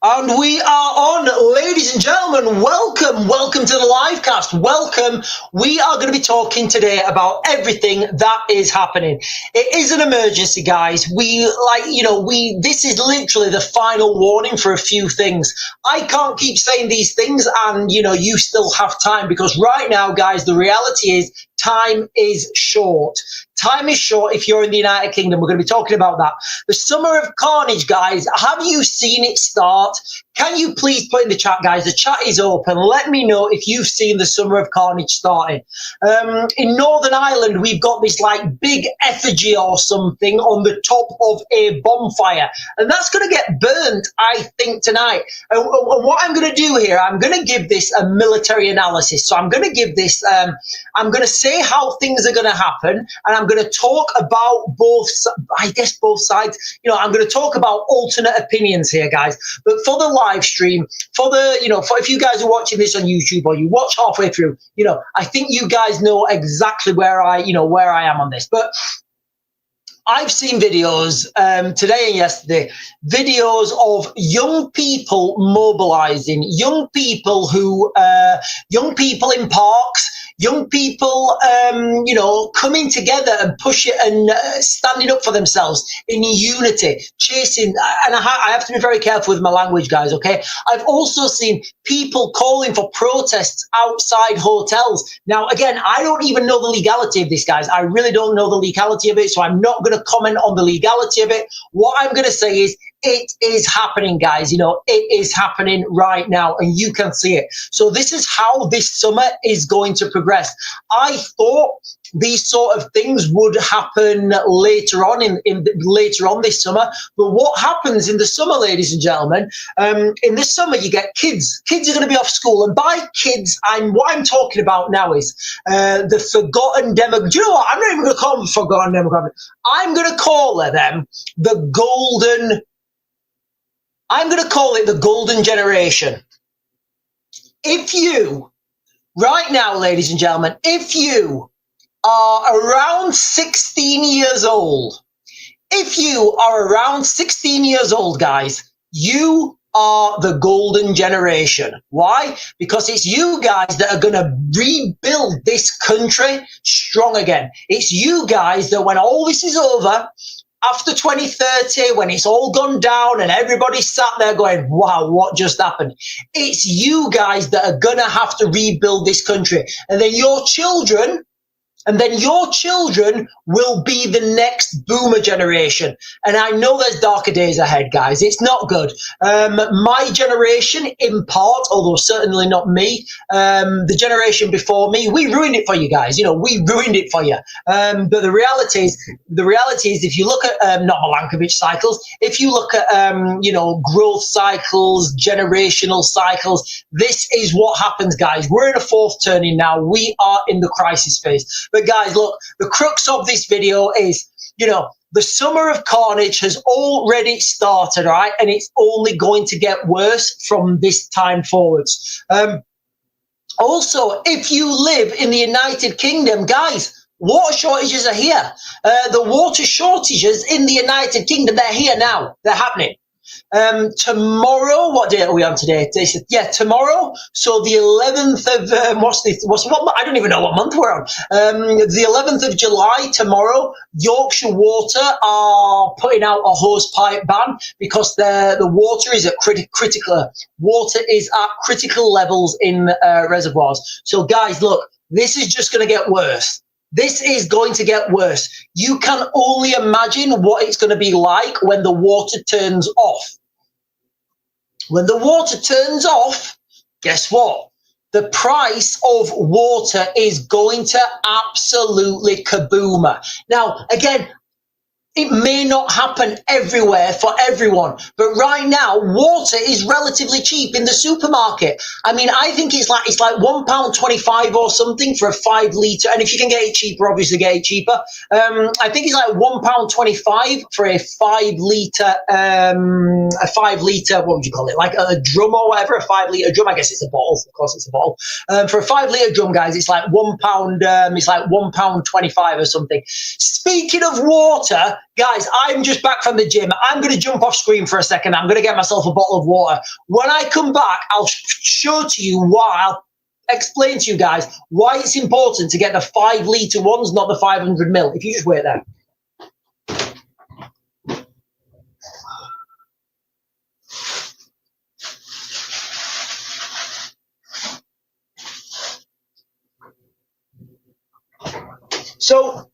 And we are on, ladies and gentlemen. Welcome to the Livecast. Welcome. We are going to be talking today about everything that is happening. It is an emergency, guys. This is literally the final warning for a few things. I can't keep saying these things and, you still have time, because right now, guys, the reality is time is short. Time is short if you're in the United Kingdom. We're going to be talking about that. The Summer of Carnage, guys. Have you seen it start? Can you please put in the chat, guys? The chat is open. Let me know if you've seen the Summer of Carnage starting. In Northern Ireland, we've got this like big effigy or something on the top of a bonfire. And that's going to get burnt, I think, tonight. And what I'm going to do here, I'm going to give this a military analysis. So I'm going to give this, I'm going to say how things are going to happen. And I'm going to talk about both sides. I'm going to talk about alternate opinions here, guys. But for the live stream, for if you guys are watching this on YouTube or you watch halfway through, I think you guys know exactly where I am on this. But I've seen videos today and yesterday, videos of young people mobilizing, young people in parks, young people, coming together and push it and standing up for themselves in unity, chasing. And I have to be very careful with my language, guys, okay? I've also seen people calling for protests outside hotels. Now, again, I don't even know the legality of this, guys. I really don't know the legality of it, so I'm not going to comment on the legality of it. What I'm going to say is it is happening, guys. It is happening right now, and you can see it. So this is how this summer is going to progress. I thought these sort of things would happen later on later on this summer. But what happens in the summer, ladies and gentlemen, in the summer you get kids. Kids are going to be off school, and by kids, what I'm talking about now is the forgotten demographic. Do you know what? I'm not even going to call them forgotten demographic. I'm going to call them the golden. I'm going to call it the golden generation. If you, right now, ladies and gentlemen, if you are around 16 years old, guys, you are the golden generation. Why? Because it's you guys that are going to rebuild this country strong again. It's you guys that when all this is over, after 2030, when it's all gone down and everybody's sat there going, wow, what just happened? It's you guys that are going to have to rebuild this country. And then your children will be the next boomer generation. And I know there's darker days ahead, guys. It's not good. My generation, in part, although certainly not me, the generation before me, we ruined it for you guys. We ruined it for you. But the reality is, if you look at not Milankovitch cycles, if you look at growth cycles, generational cycles, this is what happens, guys. We're in a fourth turning now. We are in the crisis phase. But guys, look, the crux of this video is, the Summer of Carnage has already started, right? And it's only going to get worse from this time forwards. Also, if you live in the United Kingdom, guys, water shortages are here. The water shortages in the United Kingdom, they're here now. They're happening. Tomorrow, what date are we on today? Tomorrow. So the 11th of, I don't even know what month we're on. The 11th of July, tomorrow, Yorkshire Water are putting out a hosepipe ban because the water is at critical levels in reservoirs. So guys, look, this is just going to get worse. This is going to get worse. You can only imagine what it's going to be like when the water turns off. When the water turns off, guess what? The price of water is going to absolutely kaboom. Now, again, it may not happen everywhere for everyone, but right now water is relatively cheap in the supermarket. I mean, I think it's like £1.25 or something for a 5 litre, and if you can get it cheaper, obviously get it cheaper. I think it's like £1.25 for a 5 litre, what would you call it? Like a drum or whatever, a 5 litre drum. I guess it's a bottle. Of course, it's a bottle. For a 5 litre drum, guys, it's like £1. It's like £1.25 or something. Speaking of water, Guys, I'm just back from the gym. I'm going to jump off screen for a second. I'm going to get myself a bottle of water. When I come back, I'll show to you why. I'll explain to you guys why it's important to get the 5 litre ones, not the 500 ml. If you just wait there. So,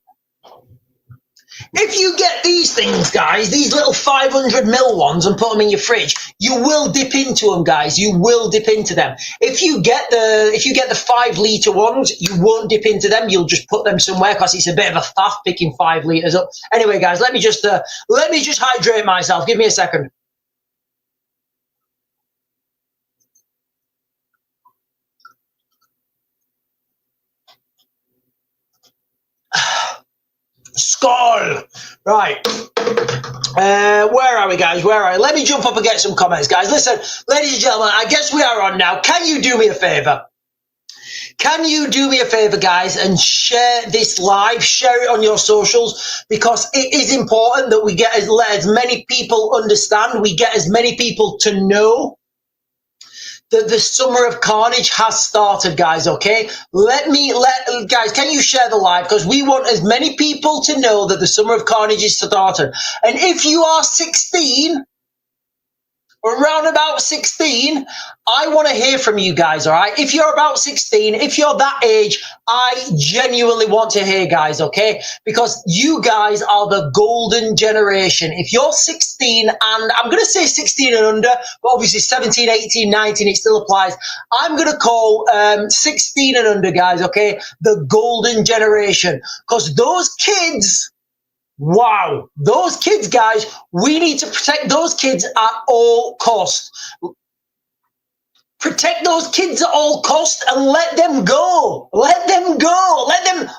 if you get these things, guys, these little 500 ml ones, and put them in your fridge, you will dip into them, guys. You will dip into them. If you get the 5 litre ones, you won't dip into them. You'll just put them somewhere because it's a bit of a faff picking 5 litres up. Anyway, guys, let me just hydrate myself. Give me a second. Skull. Right. Where are we, guys? Where are we? Let me jump up and get some comments, guys. Listen, ladies and gentlemen, I guess we are on now. Can you do me a favour? Can you do me a favour, guys, and share this live? Share it on your socials, because it is important that we get let as many people understand, we get as many people to know that the summer of Carnage has started, guys, okay? Guys, can you share the live? Because we want as many people to know that the summer of Carnage is started. And if you are 16, around about 16, I want to hear from you guys, all right? If you're about 16, if you're that age, I genuinely want to hear, guys, okay? Because you guys are the golden generation. If you're 16, and I'm going to say 16 and under, but obviously 17, 18, 19, it still applies. I'm going to call 16 and under, guys, okay? The golden generation. Because those kids... Wow, those kids, guys, we need to protect those kids at all costs. Protect those kids at all costs and let them go. Let them go.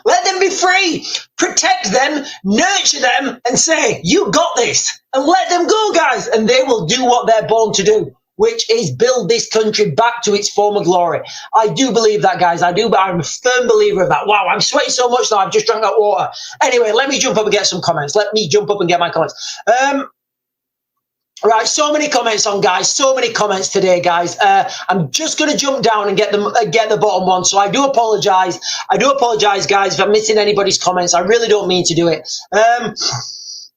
Let them be free. Protect them, nurture them, and say, you got this. And let them go, guys. And they will do what they're born to do, which is build this country back to its former glory. I do believe that, guys. I do, but I'm a firm believer of that. Wow, I'm sweating so much now. I've just drank that water. Anyway, let me jump up and get some comments. Let me jump up and get my comments. Right, so many comments on, guys. So many comments today, guys. I'm just going to jump down and get the bottom one. So I do apologise. I do apologise, guys, if I'm missing anybody's comments. I really don't mean to do it.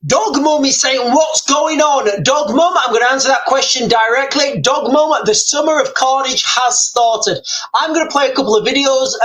Dog Mum is saying, what's going on? Dog Mum, I'm going to answer that question directly. Dog Mum, the summer of Carnage has started. I'm going to play a couple of videos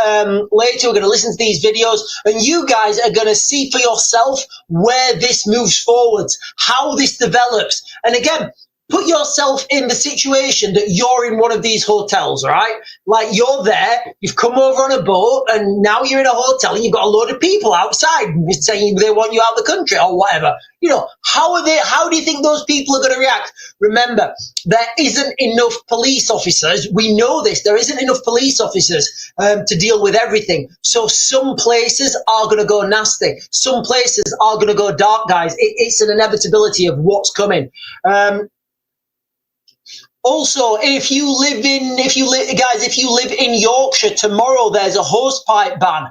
later. We're going to listen to these videos, and you guys are going to see for yourself where this moves forwards, how this develops. And again, put yourself in the situation that you're in one of these hotels, all right? Like, you're there, you've come over on a boat, and now you're in a hotel, and you've got a load of people outside saying they want you out of the country or whatever. You know, how do you think those people are going to react? Remember, there isn't enough police officers. We know this. There isn't enough police officers to deal with everything. So some places are going to go nasty. Some places are going to go dark, guys. It's an inevitability of what's coming. Also, if you live in Yorkshire, tomorrow there's a hosepipe ban.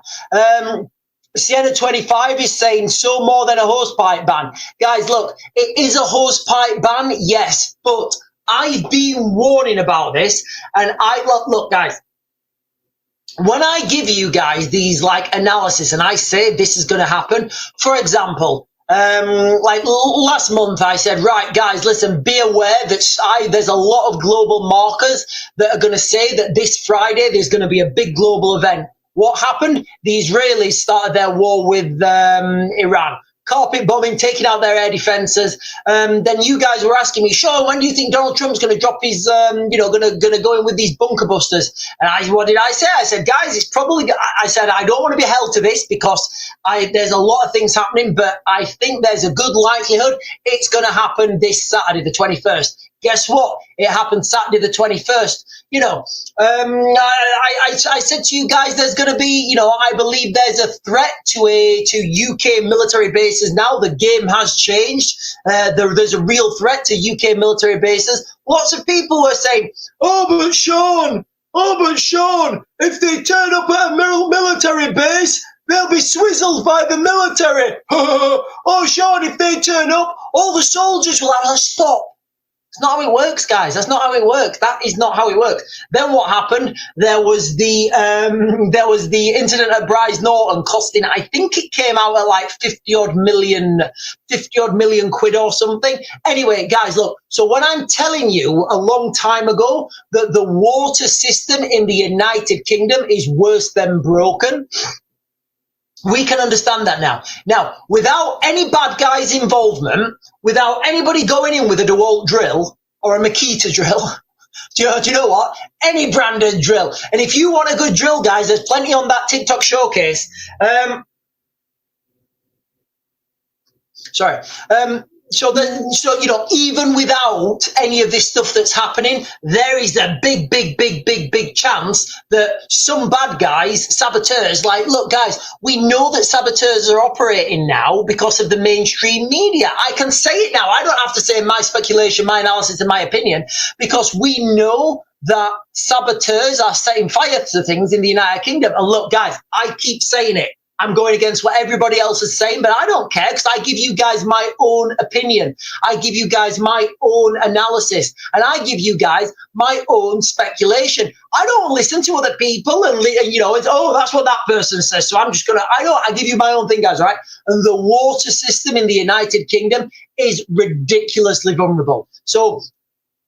Sienna 25 is saying so more than a hosepipe ban. Guys, look, it is a hosepipe ban, yes, but I've been warning about this, and look, guys, when I give you guys these like analysis and I say this is going to happen, for example, like last month I said, right, guys, listen, be aware that there's a lot of global markers that are going to say that this Friday there's going to be a big global event. What happened? The Israelis started their war with Iran. Carpet bombing, taking out their air defenses. Then you guys were asking me, Sean, when do you think Donald Trump's going to drop his, going to go in with these bunker busters? And what did I say? I said, guys, it's probably, I said, I don't want to be held to this because there's a lot of things happening, but I think there's a good likelihood it's going to happen this Saturday, the 21st. Guess what? It happened Saturday, the 21st. You know, I said to you guys, there's going to be, I believe there's a threat to UK military bases now. The game has changed. There's a real threat to UK military bases. Lots of people were saying, oh, but Sean, if they turn up at a military base, they'll be swizzled by the military. Oh, Sean, if they turn up, all the soldiers will have to stop. It's not how it works, guys. That's not how it works. That is not how it works. Then what happened? There was the incident at Bryce Norton costing, I think it came out at like 50 odd million quid or something. Anyway, guys, look. So when I'm telling you a long time ago that the water system in the United Kingdom is worse than broken, we can understand that now. Now, without any bad guys' involvement, without anybody going in with a DeWalt drill or a Makita drill, do you know what? Any branded drill. And if you want a good drill, guys, there's plenty on that TikTok showcase. So, you know, even without any of this stuff that's happening, there is a big chance that some bad guys, saboteurs, like, look, guys, we know that saboteurs are operating now because of the mainstream media. I can say it now. I don't have to say my speculation, my analysis, and my opinion, because we know that saboteurs are setting fire to things in the United Kingdom. And look, guys, I keep saying it. I'm going against what everybody else is saying, but I don't care because I give you guys my own opinion. I give you guys my own analysis, and I give you guys my own speculation. I don't listen to other people and you know, it's, oh, that's what that person says, so I'm just going to, I give you my own thing, guys, all right? And the water system in the United Kingdom is ridiculously vulnerable. So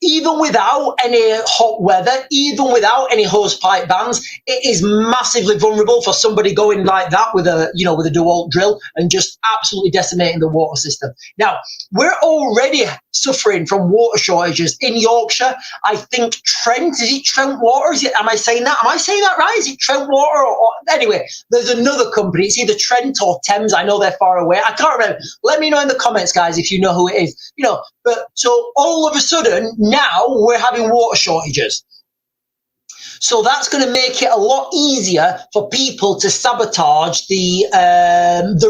even without any hot weather, even without any hosepipe bans, it is massively vulnerable for somebody going like that with a, you know, with a DeWalt drill and just absolutely decimating the water system. Now, we're already suffering from water shortages in Yorkshire. I think Trent, is it Trent Water? Am I saying that? Am I saying that right? Is it Trent Water? Or anyway, there's another company. It's either Trent or Thames. I know they're far away. I can't remember. Let me know in the comments, guys, if you know who it is. You know, but so all of a sudden, now we're having water shortages. So that's going to make it a lot easier for people to sabotage the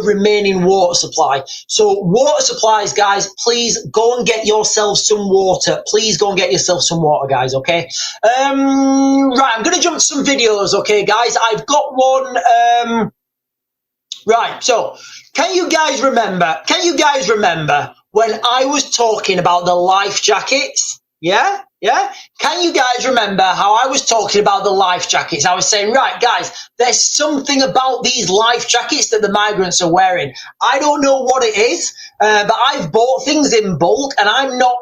remaining water supply. So water supplies, guys, please go and get yourself some water. Please go and get yourself some water, guys, okay? Right, I'm going to jump to some videos, okay, guys? I've got one. Right, so can you guys remember when I was talking about the life jackets? Yeah? Can you guys remember how I was talking about the life jackets? I was saying, right, guys, there's something about these life jackets that the migrants are wearing. I don't know what it is, but I've bought things in bulk, and I'm not,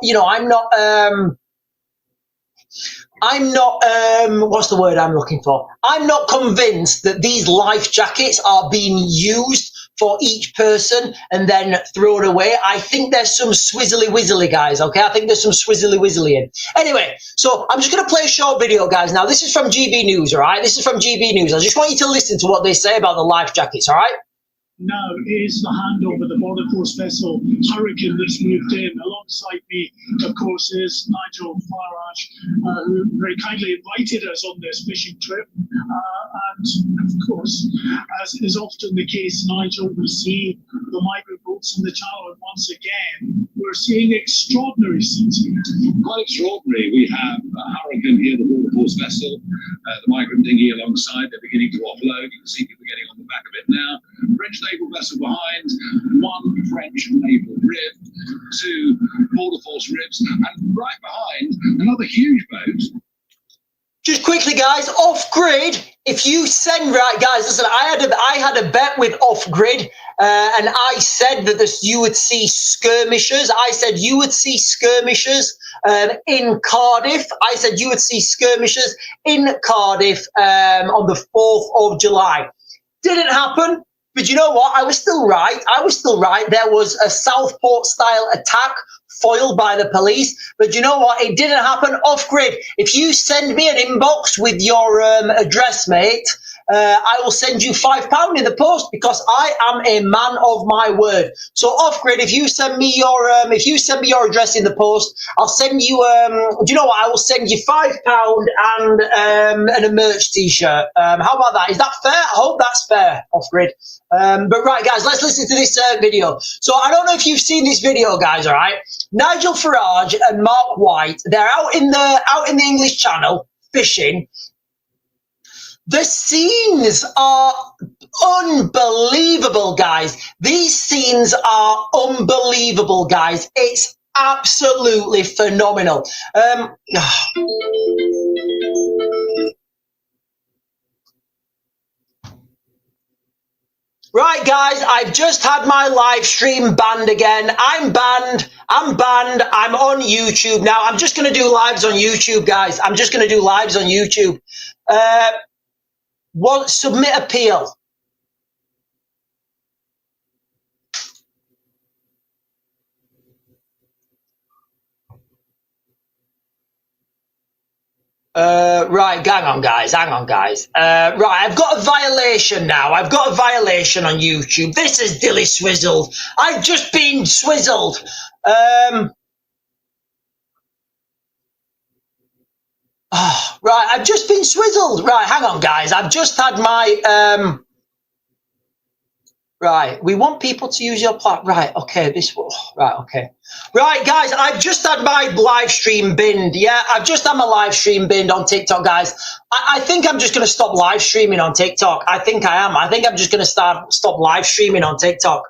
what's the word I'm looking for? I'm not convinced that these life jackets are being used for each person and then thrown away. I think there's some swizzly-wizzly, guys, okay? I think there's some swizzly-wizzly in. Anyway, so I'm just going to play a short video, guys. Now, this is from GB News, all right? This is from GB News. I just want you to listen to what they say about the life jackets, all right? Now is the handover the border force vessel Hurricane that's moved in. Alongside me, of course, is Nigel Farage, who very kindly invited us on this fishing trip. And of course, as is often the case, Nigel, we see the migrant boats in the channel, and once again, we're seeing extraordinary scenes here. Quite extraordinary. We have a Hurricane here, the border force vessel, the migrant dinghy alongside. They're beginning to offload. You can see people getting on the back of it now. French naval vessel behind, one French naval rib, two border force ribs, and right behind another huge boat. Just quickly, guys, off grid. If you send, right, guys, listen, I had a bet with off grid, and I said that you would see skirmishers. I said you would see skirmishers in Cardiff. I said you would see skirmishers in Cardiff on the 4th of July. Didn't happen. But you know what? I was still right. There was a Southport-style attack foiled by the police. But you know what? It didn't happen off-grid. If you send me an inbox with your address, mate, I will send you £5 in the post because I am a man of my word. So off-grid, if you send me your address in the post, I'll send you. Do you know what? I will send you £5 and a merch T-shirt. How about that? Is that fair? I hope that's fair. Off-grid. But right, guys, let's listen to this video. So I don't know if you've seen this video, guys. All right, Nigel Farage and Mark White, they're out in the English Channel fishing. The scenes are unbelievable, guys. These scenes are unbelievable, guys. It's absolutely phenomenal. Right, guys, I've just had my live stream banned again. I'm banned. I'm banned. I'm on YouTube now. I'm just going to do lives on YouTube, guys. I'm just going to do lives on YouTube. Submit appeal. Right, hang on, guys. Right, I've got a violation now. I've got a violation on YouTube. This is dilly swizzled. I've just been swizzled. Right, I've just been swizzled. Right, hang on, guys. I've just had my right, we want people to use your platform. Right, okay, right, okay. Right, guys, I've just had my live stream binned. Yeah, I've just had my live stream binned on TikTok, guys. I think I'm just going to stop live streaming on TikTok. I think I am. I think I'm just going to stop live streaming on TikTok.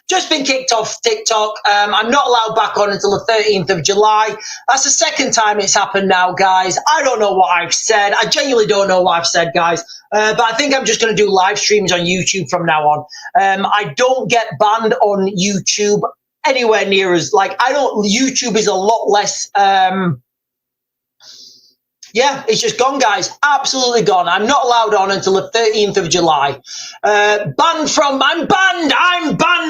Just been kicked off TikTok. I'm not allowed back on until the 13th of July. That's the second time it's happened now, guys. I don't know what I've said. I genuinely don't know what I've said, guys. But I think I'm just going to do live streams on YouTube from now on. I don't get banned on YouTube anywhere near as, like, YouTube is a lot less, yeah, it's just gone, guys. Absolutely gone. I'm not allowed on until the 13th of July. I'm banned,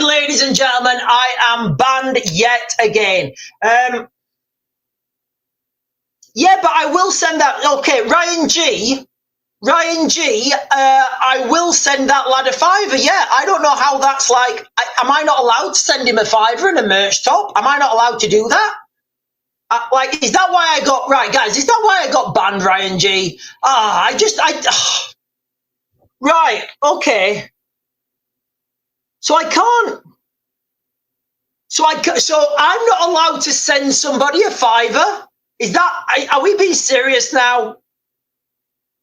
ladies and gentlemen. I am banned yet again. Yeah, but I will send that. Okay, Ryan G, I will send that lad a fiver. Yeah, I don't know how that's like. Am I not allowed to send him a fiver and a merch top? Am I not allowed to do that? Like, is that why I got, right, guys, is that why I got banned, Ryan G? Right, okay. So I can't. So I'm not allowed to send somebody a fiver? Is that, are we being serious now?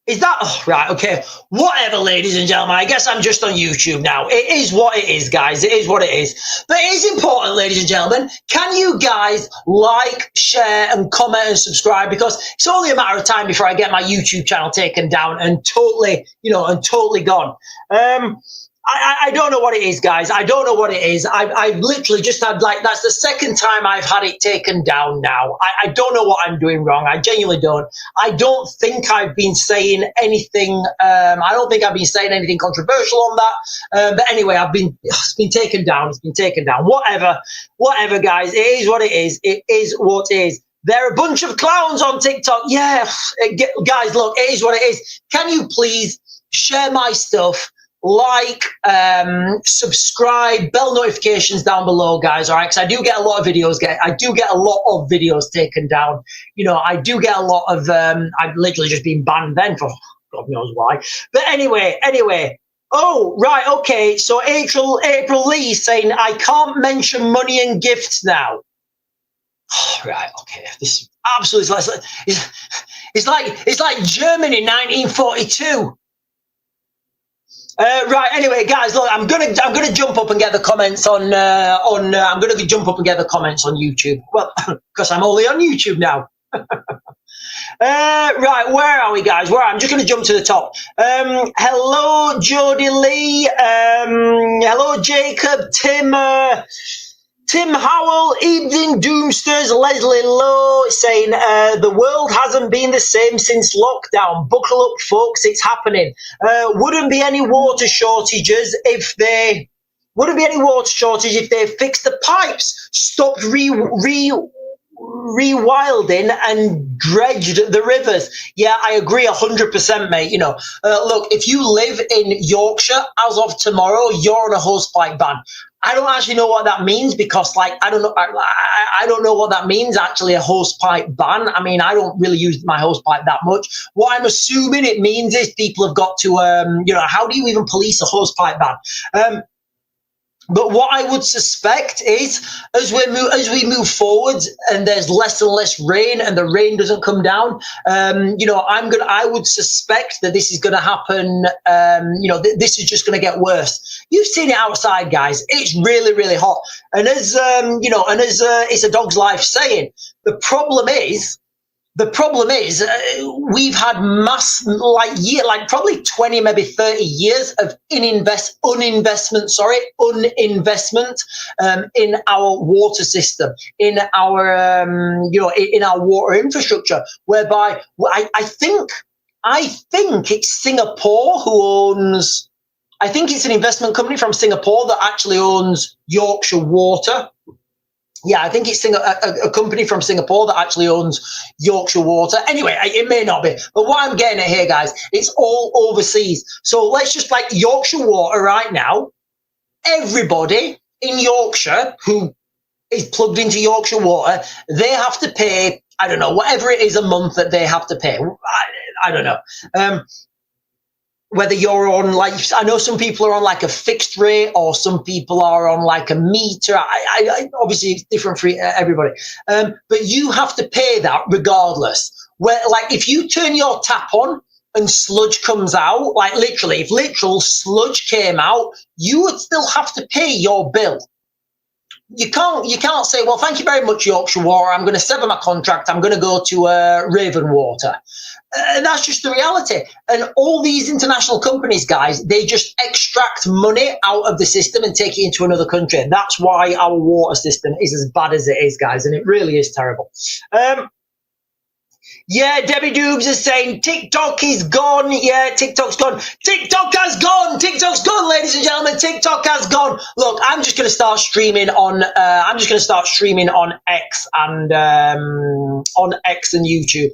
Is that, oh, right, okay. Whatever, ladies and gentlemen. I guess I'm just on YouTube now. It is what it is, guys. It is what it is. But it is important, ladies and gentlemen. Can you guys like, share, and comment and subscribe? Because it's only a matter of time before I get my YouTube channel taken down and totally, totally gone. I don't know what it is, guys. I don't know what it is. I've literally just had, like, that's the second time I've had it taken down now. I don't know what I'm doing wrong. I genuinely don't. I don't think I've been saying anything. I don't think I've been saying anything controversial on that. But anyway, it's been taken down. It's been taken down. Whatever, guys. It is what it is. It is what it is. They're a bunch of clowns on TikTok. Yeah, guys, look, it is what it is. Can you please share my stuff? Like, subscribe, bell notifications down below, guys. All right, because I do get a lot of videos. I do get a lot of videos taken down. I do get a lot of. I've literally just been banned then for God knows why. But anyway. Oh, right, okay. So April Lee saying I can't mention money and gifts now. Oh, right, okay. This is absolutely it's like Germany 1942. Right. Anyway, guys, look, I'm gonna jump up and get the comments on I'm gonna jump up and get the comments on YouTube. Well, because I'm only on YouTube now. Right. Where are we, guys? I'm just gonna jump to the top. Hello, Jody Lee. Hello, Jacob. Tim Howell, Evening Doomsters, Leslie Lowe saying the world hasn't been the same since lockdown. Buckle up, folks, it's happening. Wouldn't be any water shortages if they fixed the pipes, stopped rewilding and dredged the rivers. Yeah, I agree 100%, mate. Look, if you live in Yorkshire as of tomorrow, you're on a hostpipe ban. I don't actually know what that means because, like, I don't know what that means, actually, a hosepipe ban. I mean, I don't really use my hosepipe that much. What I'm assuming it means is people have got to, how do you even police a hosepipe ban? But what I would suspect is, as we move forward, and there's less and less rain, and the rain doesn't come down, I would suspect that this is going to happen. This is just going to get worse. You've seen it outside, guys. It's really, really hot, and as it's a dog's life saying, the problem is, we've had probably 20, maybe 30 years of uninvestment in our water system, in our in our water infrastructure, whereby I think it's Singapore who owns. I think it's an investment company from Singapore that actually owns Yorkshire Water. Yeah, I think it's a company from Singapore that actually owns Yorkshire Water. Anyway, it may not be. But what I'm getting at here, guys, it's all overseas. So let's just like Yorkshire Water right now. Everybody in Yorkshire who is plugged into Yorkshire Water, they have to pay, I don't know, whatever it is a month that they have to pay. I don't know. Whether you're on, like, I know some people are on like a fixed rate, or some people are on like a meter. I obviously it's different for everybody, but you have to pay that regardless. Where, like, if you turn your tap on and sludge comes out, like literally, if literal sludge came out, you would still have to pay your bill. You can't say, well, thank you very much, Yorkshire Water, I'm going to sever my contract, I'm going to go to Raven Water. And that's just the reality. And all these international companies, guys, they just extract money out of the system and take it into another country. And that's why our water system is as bad as it is, guys. And it really is terrible. Yeah, Debbie Doobs is saying TikTok is gone. Yeah, TikTok's gone. TikTok has gone. TikTok's gone, ladies and gentlemen. TikTok has gone. Look, I'm just going to start streaming on. X and YouTube.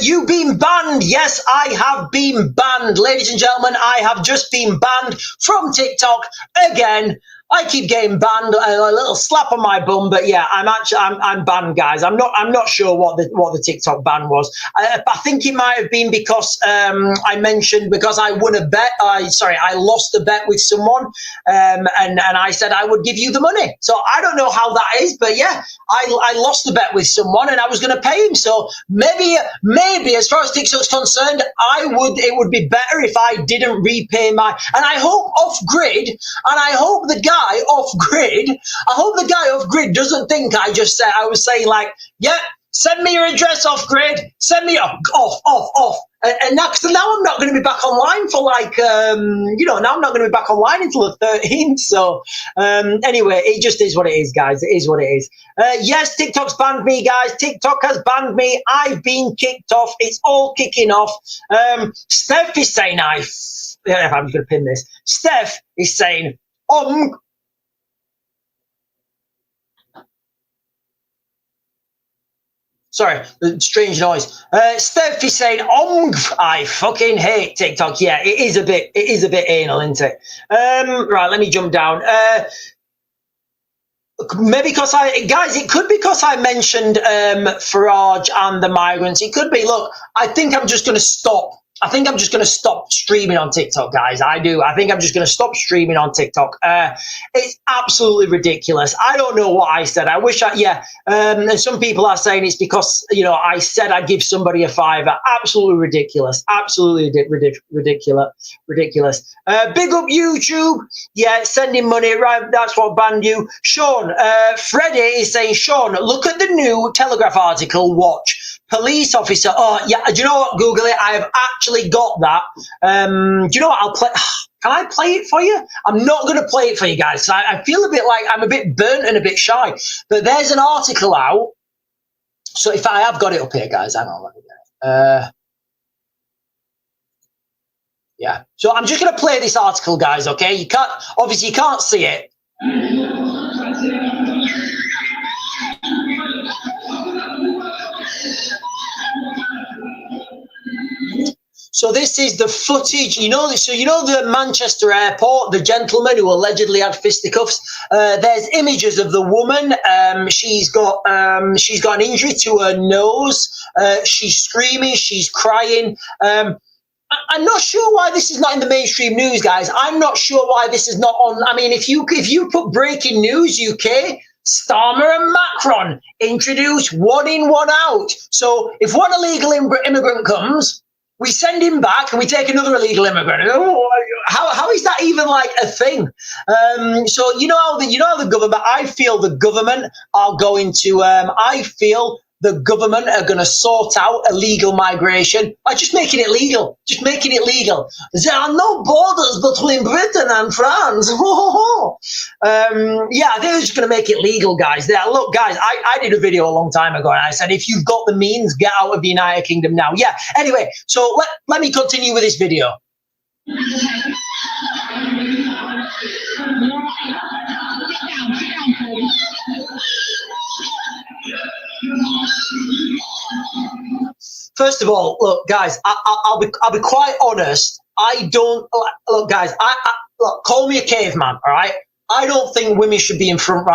You've been banned. Yes, I have been banned, ladies and gentlemen. I have just been banned from TikTok again. I keep getting banned, a little slap on my bum, but yeah, I'm banned, guys. I'm not sure what the TikTok ban was. I think it might have been because I mentioned, because I won a bet. I lost a bet with someone, and I said I would give you the money. So I don't know how that is, but yeah, I lost the bet with someone, and I was going to pay him. So maybe as far as TikTok's concerned, it would be better if I didn't repay my. And I hope Off Grid, and I hope the guy off grid doesn't think I was saying like, yeah, send me your address, Off Grid, send me off. And now I'm not going to be back online for like, now I'm not going to be back online until the 13th. So anyway, it just is what it is, guys. It is what it is. Yes, TikTok's banned me, guys. TikTok has banned me. I've been kicked off. It's all kicking off. Steph is saying, I'm going to pin this. Steph is saying, sorry, strange noise. Steph is saying, I fucking hate TikTok. Yeah, it is a bit anal, isn't it? Right, let me jump down. Maybe because it could be because I mentioned Farage and the migrants. It could be, look, I think I'm just going to stop. I think I'm just going to stop streaming on TikTok, guys. I do. I think I'm just going to stop streaming on TikTok. It's absolutely ridiculous. I don't know what I said. I wish and some people are saying it's because, I said I'd give somebody a $5. Absolutely ridiculous. Absolutely ridiculous. Big up YouTube. Yeah, sending money. Right, that's what banned you. Sean, Freddie is saying, Sean, look at the new Telegraph article. Watch. Police officer. Oh, yeah. Do you know what? Google it. I have actually got that. Do you know what? I'll play. Can I play it for you? I'm not going to play it for you guys. I feel a bit like I'm a bit burnt and a bit shy. But there's an article out. So if I have got it up here, guys, hang on. Let me get it. Yeah. So I'm just going to play this article, guys. Okay. You can't see it. So this is the footage, the Manchester airport, the gentleman who allegedly had fisticuffs. There's images of the woman. She's got an injury to her nose. She's screaming. She's crying. I'm not sure why this is not in the mainstream news, guys. I'm not sure why this is not on. I mean, if you put breaking news UK, Starmer and Macron introduce one in, one out. So if one illegal immigrant comes, we send him back and we take another illegal immigrant. How is that even like a thing? So you know how the government. I feel the government are going to. I feel the government are going to sort out illegal migration by just making it legal. Just making it legal. There are no borders between Britain and France. Yeah, I think they're just going to make it legal, guys. Look, guys, I did a video a long time ago, and I said, if you've got the means, get out of the United Kingdom now. Yeah, anyway, so let me continue with this video. First of all, look, guys, I'll be quite honest. I don't look, guys. Look, call me a caveman, all right? I don't think women should be in front.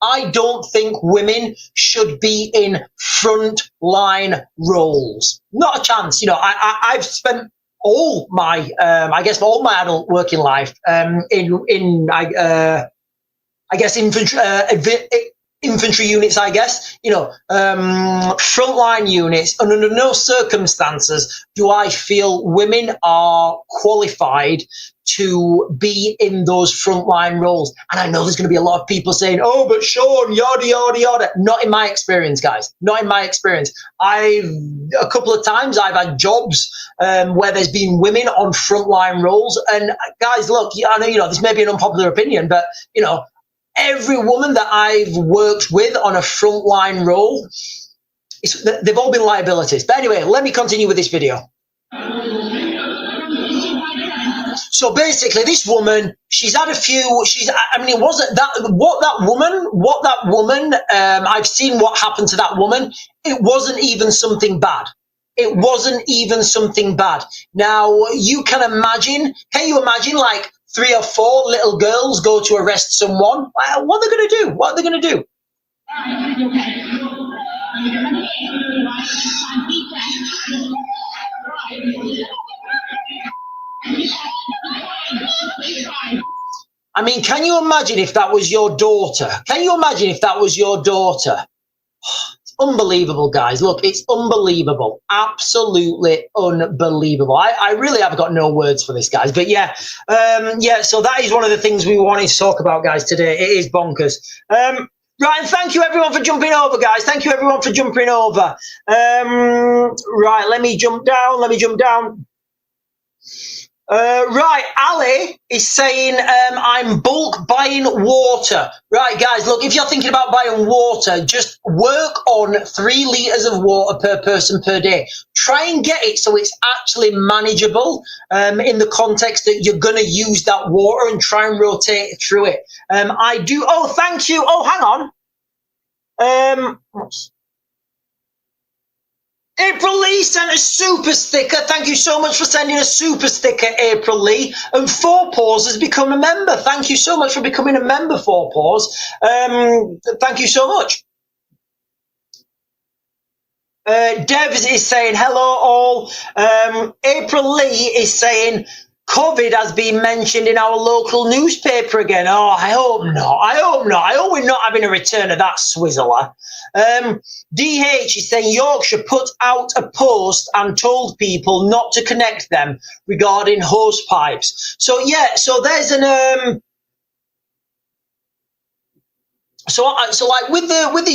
I don't think women should be in front line roles. Not a chance. You know, I've spent all my, I guess, all my adult working life I guess infantry units, I guess, you know, frontline units, and under no circumstances do I feel women are qualified to be in those frontline roles. And I know there's going to be a lot of people saying, oh, but Sean, yada, yada, yada. Not in my experience, guys. Not in my experience. A couple of times I've had jobs where there's been women on frontline roles. And guys, look, I know, you know, this may be an unpopular opinion, but, you know, every woman that I've worked with on a frontline role, they've all been liabilities. But anyway, let me continue with this video. So basically, this woman, she's had a few. I mean, it wasn't that. What that woman. I've seen what happened to that woman. It wasn't even something bad. It wasn't even something bad. Now you can imagine. Can you imagine, like, 3 or 4 little girls go to arrest someone? What are they going to do? What are they going to do? I mean, can you imagine if that was your daughter? Can you imagine if that was your daughter? It's unbelievable, guys. Look, it's unbelievable. Absolutely unbelievable. I really have got no words for this, guys. But yeah, so that is one of the things we wanted to talk about, guys, today. It is bonkers. Right, and thank you, everyone, for jumping over, guys. Thank you, everyone, for jumping over. Right, let me jump down. Right, Ali is saying, I'm bulk buying water. Right, guys, look, if you're thinking about buying water, just work on 3 litres of water per person per day. Try and get it so it's actually manageable in the context that you're going to use that water, and try and rotate it through it. I do. Oh, thank you. Oh, hang on. April Lee sent a super sticker. Thank you so much for sending a super sticker, April Lee. And 4 Paws has become a member. Thank you so much for becoming a member, 4 Paws. Thank you so much. Devs is saying, hello all. April Lee is saying, COVID has been mentioned in our local newspaper again. Oh, I hope not. I hope we're not having a return of that swizzler. DH is saying Yorkshire put out a post and told people not to connect them regarding hose pipes. So yeah, so there's an So like with the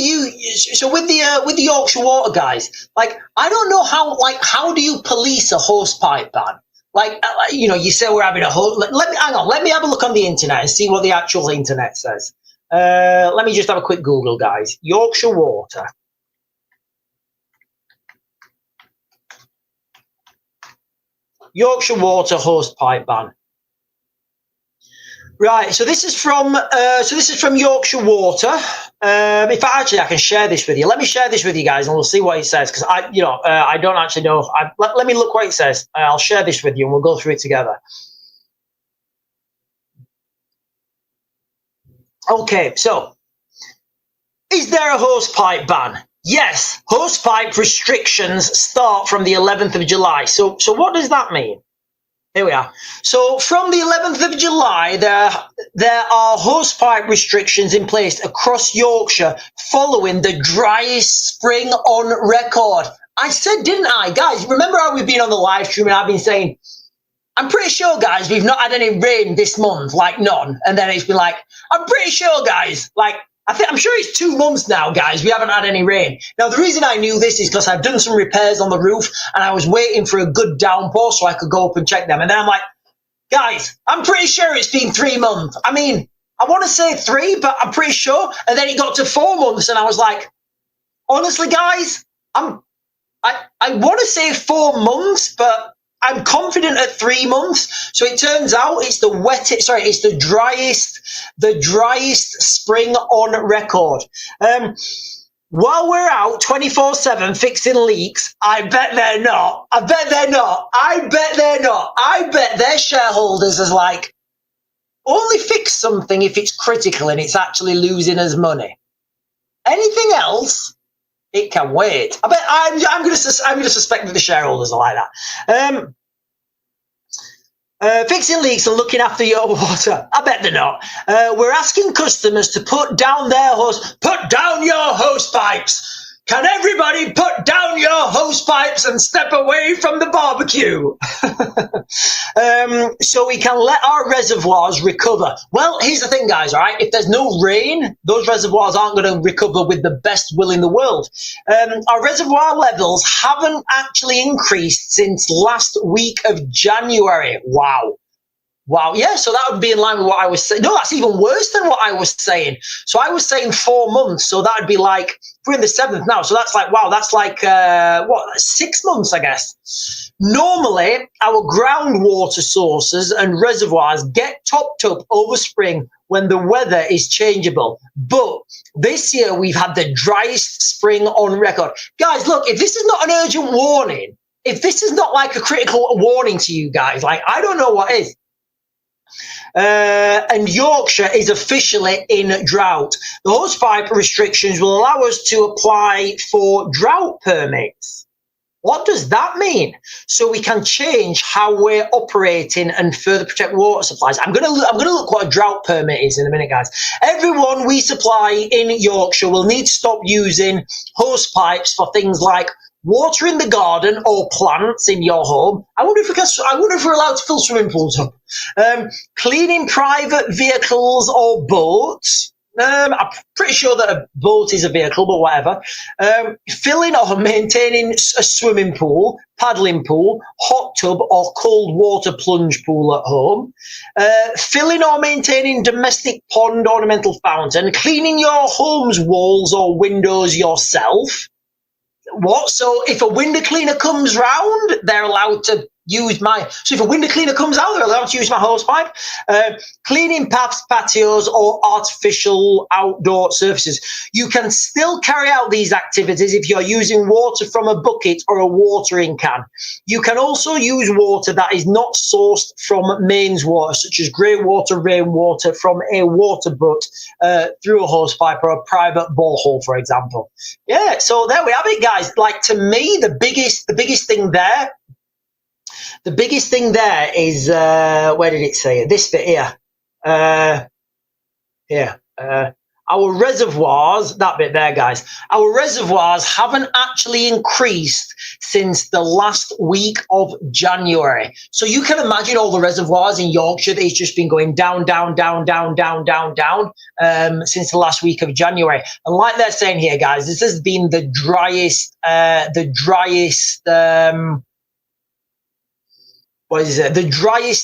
Yorkshire Water guys, like I don't know how do you police a hose pipe ban? Like, you know, you say we're having a hose. Let me have a look on the internet and see what the actual internet says. Let me just have a quick Google, guys. Yorkshire Water. Yorkshire Water hose pipe ban. Right, so this is from Yorkshire Water. If I can share this with you. Let me share this with you guys, and we'll see what it says, because I don't actually know. Let me look what it says. I'll share this with you, and we'll go through it together. Okay, so is there a hose pipe ban? Yes, hosepipe restrictions start from the 11th of July. So what does that mean? Here we are. So from the 11th of July, there are hosepipe restrictions in place across Yorkshire following the driest spring on record. I said, didn't I? Guys, remember how we've been on the live stream and I've been saying, I'm pretty sure, guys, we've not had any rain this month, like none. And then it's been like, I'm pretty sure, guys, like, I'm sure it's 2 months now, guys, we haven't had any rain. Now, the reason I knew this is because I've done some repairs on the roof and I was waiting for a good downpour so I could go up and check them. And then I'm like, guys, I'm pretty sure it's been 3 months. I mean, I want to say 3, but I'm pretty sure. And then it got to 4 months and I was like, honestly, guys, I want to say 4 months, but I'm confident at 3 months. So it turns out it's the driest spring on record. While we're out 24/7 fixing leaks, I bet they're not. I bet they're not. I bet they're not. I bet their shareholders is like, only fix something if it's critical and it's actually losing us money. Anything else, it can wait. I bet I'm going to suspect that the shareholders are like that. Fixing leaks and looking after your water. I bet they're not. We're asking customers to put down your hose pipes. Can everybody put down your hose pipes and step away from the barbecue? So we can let our reservoirs recover. Well, here's the thing, guys, all right? If there's no rain, those reservoirs aren't going to recover with the best will in the world. Our reservoir levels haven't actually increased since last week of January. Wow. Wow, yeah, so that would be in line with what I was saying. No, that's even worse than what I was saying. So I was saying 4 months, so that would be like, we're in the 7th now, so that's like, wow, that's like, 6 months, I guess. Normally, our groundwater sources and reservoirs get topped up over spring when the weather is changeable. But this year, we've had the driest spring on record. Guys, look, if this is not an urgent warning, if this is not like a critical warning to you guys, like, I don't know what is. And Yorkshire is officially in drought. The hosepipe restrictions will allow us to apply for drought permits. What does that mean? So we can change how we're operating and further protect water supplies. I'm gonna look what a drought permit is in a minute, guys. Everyone we supply in Yorkshire will need to stop using hosepipes for things like watering the garden or plants in your home. I wonder if we're allowed to fill swimming pools up. Cleaning private vehicles or boats. I'm pretty sure that a boat is a vehicle, but whatever. Filling or maintaining a swimming pool, paddling pool, hot tub or cold water plunge pool at home. Filling or maintaining domestic pond ornamental fountain. Cleaning your home's walls or windows yourself. What? So if a window cleaner comes round, they're allowed to use so if a window cleaner comes out, they're allowed to use my hose pipe. Cleaning paths, patios, or artificial outdoor surfaces. You can still carry out these activities if you're using water from a bucket or a watering can. You can also use water that is not sourced from mains water, such as grey water, rainwater from a water butt through a hose pipe or a private borehole, for example. Yeah, so there we have it, guys. Like, to me, the biggest thing there. The biggest thing there is, where did it say it? This bit here. Our reservoirs, that bit there, guys. Our reservoirs haven't actually increased since the last week of January. So you can imagine all the reservoirs in Yorkshire that it's just been going down, down, down, down, down, down, down since the last week of January. And like they're saying here, guys, this has been the driest, the driest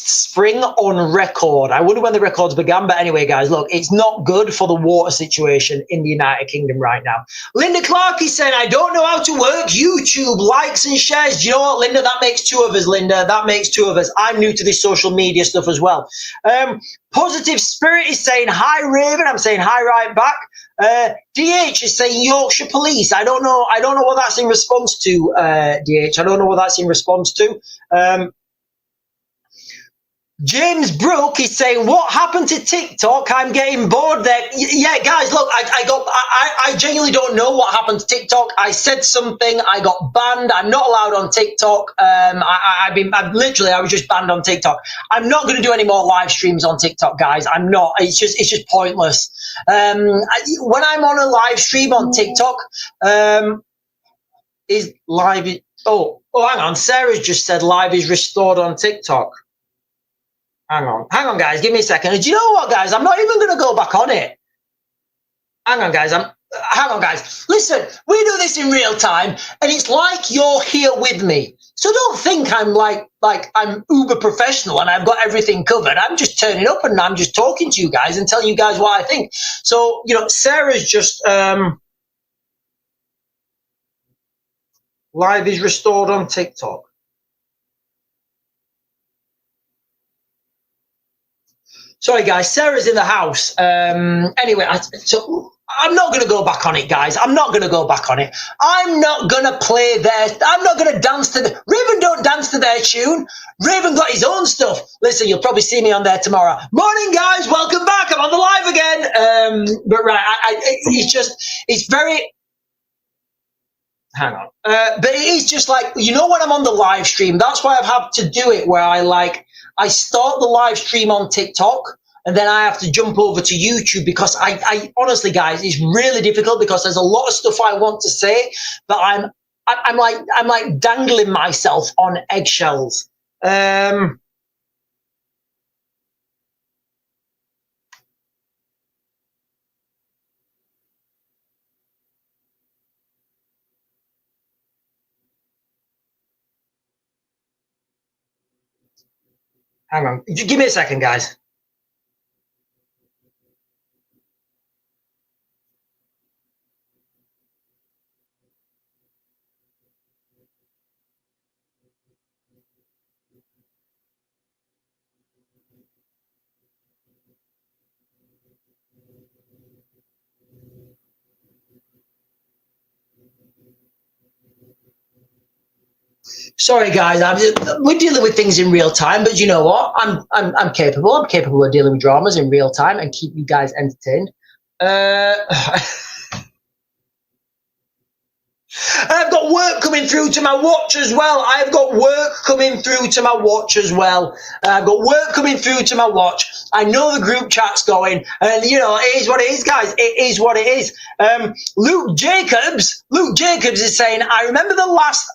spring on record. I wonder when the records began, but anyway, guys, look, it's not good for the water situation in the United Kingdom right now. Linda Clark is saying, I don't know how to work YouTube, likes and shares. Do you know what, Linda? That makes 2 of us, Linda. That makes 2 of us. I'm new to this social media stuff as well. Positive Spirit is saying, hi, Raven. I'm saying hi right back. DH is saying Yorkshire Police. I don't know what that's in response to, DH. I don't know what that's in response to. James Brooke is saying, what happened to TikTok? I'm getting bored there. Yeah, guys, look, I genuinely don't know what happened to TikTok. I said something, I got banned. I'm not allowed on TikTok. I was just banned on TikTok. I'm not going to do any more live streams on TikTok, guys. I'm not. It's just pointless. When I'm on a live stream on TikTok, is live. Oh, hang on. Sarah's just said live is restored on TikTok. Hang on, guys. Give me a second. Do you know what, guys? I'm not even going to go back on it. Hang on, guys. Listen, we do this in real time, and it's like you're here with me. So don't think I'm like I'm uber professional and I've got everything covered. I'm just turning up and I'm just talking to you guys and telling you guys what I think. So, Sarah's just live is restored on TikTok. Sorry, guys. Sarah's in the house. Anyway, so I'm not going to go back on it, guys. I'm not going to go back on it. I'm not going to play their... I'm not going to dance to... Raven don't dance to their tune. Raven got his own stuff. Listen, you'll probably see me on there tomorrow. Morning, guys. Welcome back. I'm on the live again. But right, it's very... Hang on. But it is just like, when I'm on the live stream, that's why I've had to do it where I start the live stream on TikTok and then I have to jump over to YouTube because I honestly, guys, it's really difficult because there's a lot of stuff I want to say, but I'm like dangling myself on eggshells. Hang on. Give me a second, guys. Sorry, guys. We're dealing with things in real time, but you know what? I'm capable. I'm capable of dealing with dramas in real time and keep you guys entertained. I've got work coming through to my watch as well. I've got work coming through to my watch as well. I've got work coming through to my watch. I know the group chat's going, and it is what it is, guys. It is what it is. Luke Jacobs is saying, I remember the last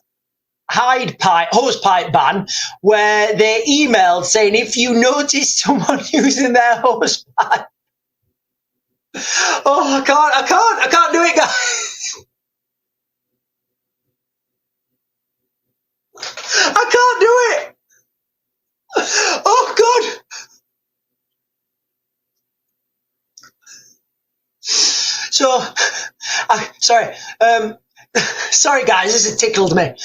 Hostpipe ban where they emailed saying if you notice someone using their hosepipe. Oh, I can't do it, guys. I can't do it. Oh God. So, sorry. Sorry, guys, this has tickled me.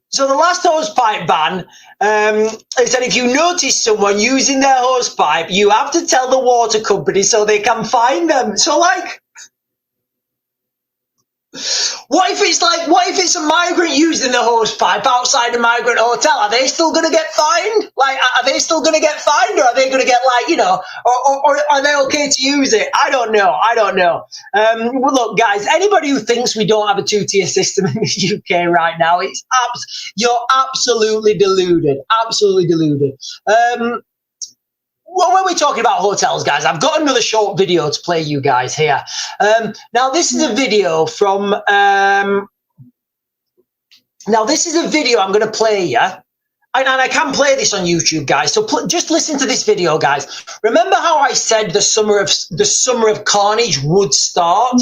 So the last hosepipe ban, they said if you notice someone using their hosepipe, you have to tell the water company so they can find them. So, what if it's a migrant using the hosepipe outside a migrant hotel? Are they still going to get fined? Are they still going to get fined, or are they going to get or are they okay to use it? I don't know. Well, look, guys, anybody who thinks we don't have a two-tier system in the UK right now, you're absolutely deluded. Absolutely deluded. Well, when we're talking about hotels, guys, I've got another short video to play you guys here. Now, this is a video from... now, this is a video I'm going to play you. And I can play this on YouTube, guys. So just listen to this video, guys. Remember how I said the summer of Carnage would start?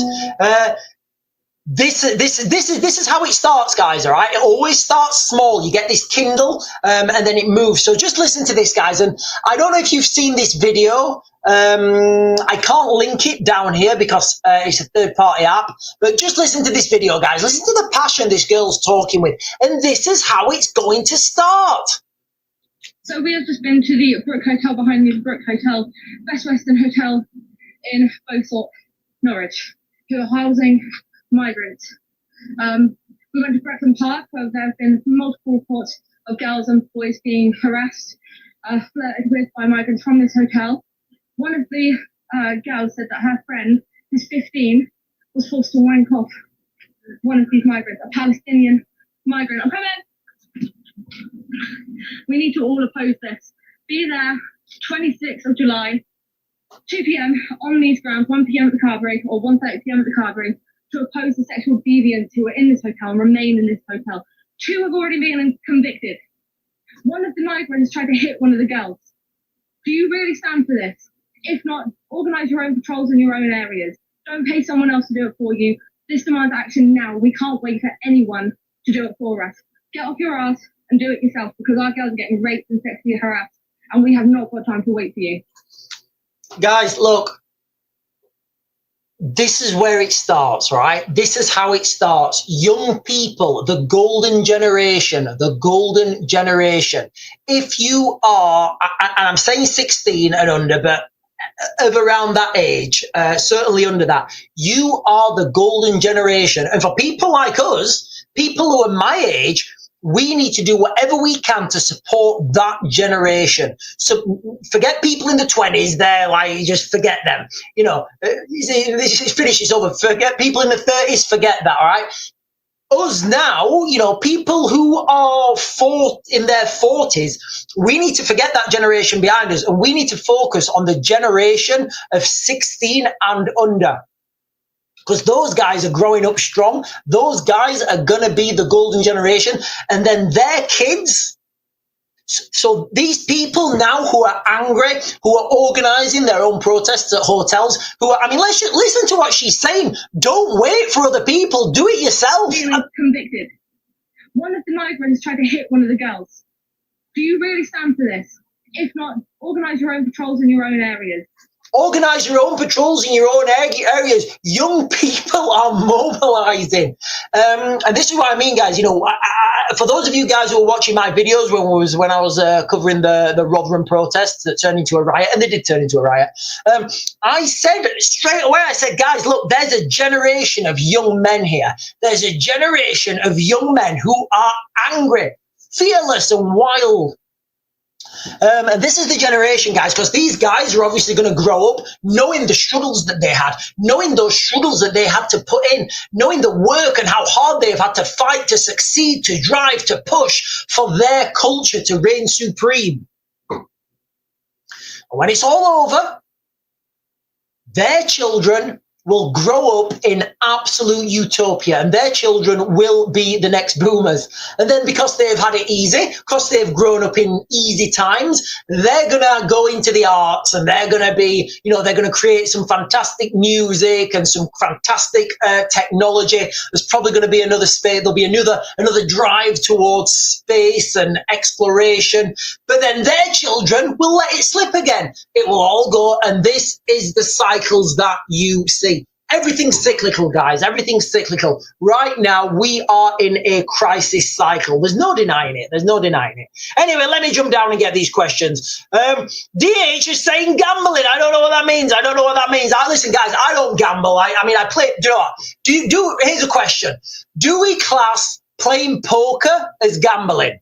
This is how it starts, guys. All right, it always starts small. You get this Kindle, and then it moves. So just listen to this, guys. And I don't know if you've seen this video. I can't link it down here because it's a third-party app. But just listen to this video, guys. Listen to the passion this girl's talking with, and this is how it's going to start. So we have just been to the Brook Hotel behind me, the Brook Hotel, Best Western Hotel in Bowthorpe, Norwich, who are housing migrants. We went to Brecon Park, where there have been multiple reports of girls and boys being harassed flirted with by migrants from this hotel. One of the girls said that her friend, who's 15, was forced to wank off one of these migrants, a Palestinian migrant. I'm coming! We need to all oppose this. Be there 26th of July, 2 p.m. on these grounds, 1 p.m. at the Carvery or 1:30 p.m. at the Carvery, to oppose the sexual deviants who are in this hotel and remain in this hotel. 2 have already been convicted. One of the migrants tried to hit one of the girls. Do you really stand for this? If not, organise your own patrols in your own areas. Don't pay someone else to do it for you. This demands action now. We can't wait for anyone to do it for us. Get off your ass and do it yourself, because our girls are getting raped and sexually harassed, and we have not got time to wait for you. Guys, look, this is where it starts, right? This is how it starts. Young people, the golden generation, the golden generation. If you are, and I'm saying 16 and under, but of around that age, certainly under that, you are the golden generation. And for people like us, people who are my age, we need to do whatever we can to support that generation. So forget people in the 20s, they're like, just forget them. You know, this finishes over. Forget people in the 30s, forget that, all right? Us now, you know, people who are in their 40s, we need to forget that generation behind us, and we need to focus on the generation of 16 and under. Because those guys are growing up strong. Those guys are going to be the golden generation. And then their kids. So these people now who are angry, who are organizing their own protests at hotels, who are, I mean, listen to what she's saying. Don't wait for other people. Do it yourself. Convicted. One of the migrants tried to hit one of the girls. Do you really stand for this? If not, organize your own patrols in your own areas. Organize your own patrols in your own areas. Young people are mobilizing. And this is what I mean, guys. You know, for those of you guys who are watching my videos when I was covering the Rotherham protests that turned into a riot, and they did turn into a riot, I said straight away, I said, guys, look, there's a generation of young men here. There's a generation of young men who are angry, fearless and wild. And this is the generation, guys, because these guys are obviously going to grow up knowing the struggles that they had, knowing those struggles that they had to put in, knowing the work and how hard they've had to fight to succeed, to drive, to push for their culture to reign supreme. And when it's all over, their children will grow up in absolute utopia, and their children will be the next boomers. And then because they've had it easy, because they've grown up in easy times, they're going to go into the arts, and they're going to be, you know, they're going to create some fantastic music and some fantastic technology. There's probably going to be another space, there'll be another drive towards space and exploration. But then their children will let it slip again. It will all go, and this is the cycles that you see. Everything's cyclical, guys. Everything's cyclical. Right now, we are in a crisis cycle. There's no denying it. There's no denying it. Anyway, let me jump down and get these questions. DH is saying gambling. I don't know what that means. I don't know what that means. Listen, guys, I don't gamble. I mean, I play. Do you know what? Here's a question. Do we class playing poker as gambling?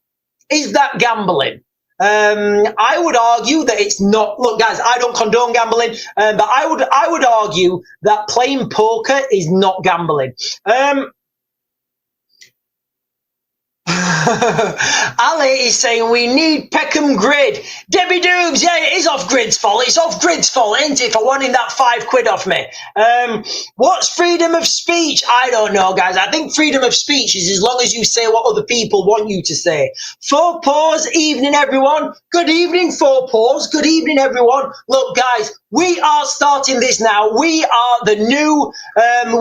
Is that gambling? I would argue that it's not. Look, guys, I don't condone gambling, but I would argue that playing poker is not gambling. Ali is saying we need Peckham Grid. Debbie Dooms, yeah, it is off Grid's fault. It's off Grid's fault, ain't it, for wanting that £5 off me? What's freedom of speech? I don't know, guys. I think freedom of speech is as long as you say what other people want you to say. Four Paws, evening, everyone. Good evening, Four Paws. Good evening, everyone. Look, guys, we are starting this now. We are the new,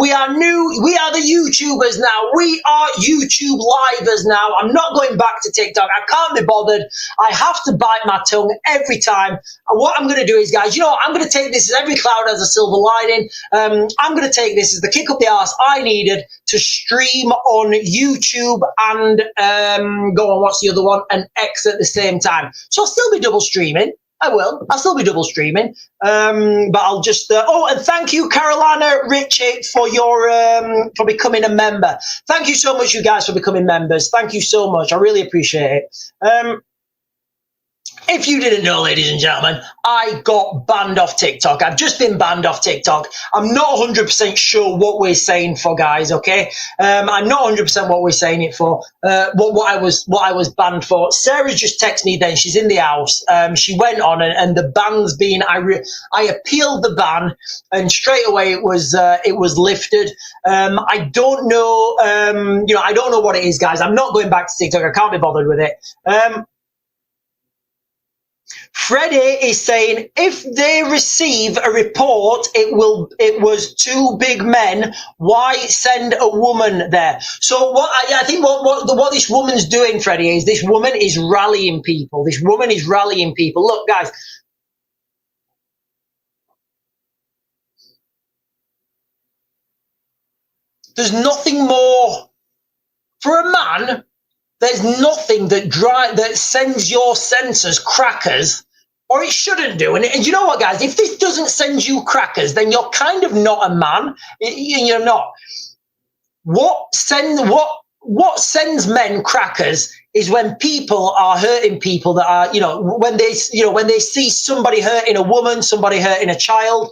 we are the YouTubers now. We are YouTube livers now. I'm not going back to TikTok. I can't be bothered. I have to bite my tongue every time. And what I'm going to do is, guys, you know, I'm going to take this as every cloud has a silver lining. I'm going to take this as the kick up the arse I needed to stream on YouTube and go on, what's the other one? And X at the same time. So I'll still be double streaming. I will. I'll still be double streaming. But I'll just, oh, and thank you, Carolina Ritchie, for your, for becoming a member. Thank you so much, you guys, for becoming members. Thank you so much. I really appreciate it. If you didn't know, ladies and gentlemen, I got banned off TikTok. I've just been banned off TikTok. I'm not 100% sure what we're saying for, guys, okay? I'm not 100% what we're saying it for, what I was banned for. Sarah just texted me then. She's in the house. She went on and the ban's been, I appealed the ban and straight away it was lifted. I don't know, I don't know what it is, guys. I'm not going back to TikTok. I can't be bothered with it. Freddie is saying if they receive a report, it was two big men. Why send a woman there? So what I think what this woman's doing, Freddie, is this woman is rallying people. This woman is rallying people. Look, guys. There's nothing more for a man. There's nothing that sends your senses crackers, or it shouldn't do. And you know what, guys? If this doesn't send you crackers, then you're kind of not a man. You're not. What sends men crackers is when people are hurting people that are, when they see somebody hurting a woman, somebody hurting a child,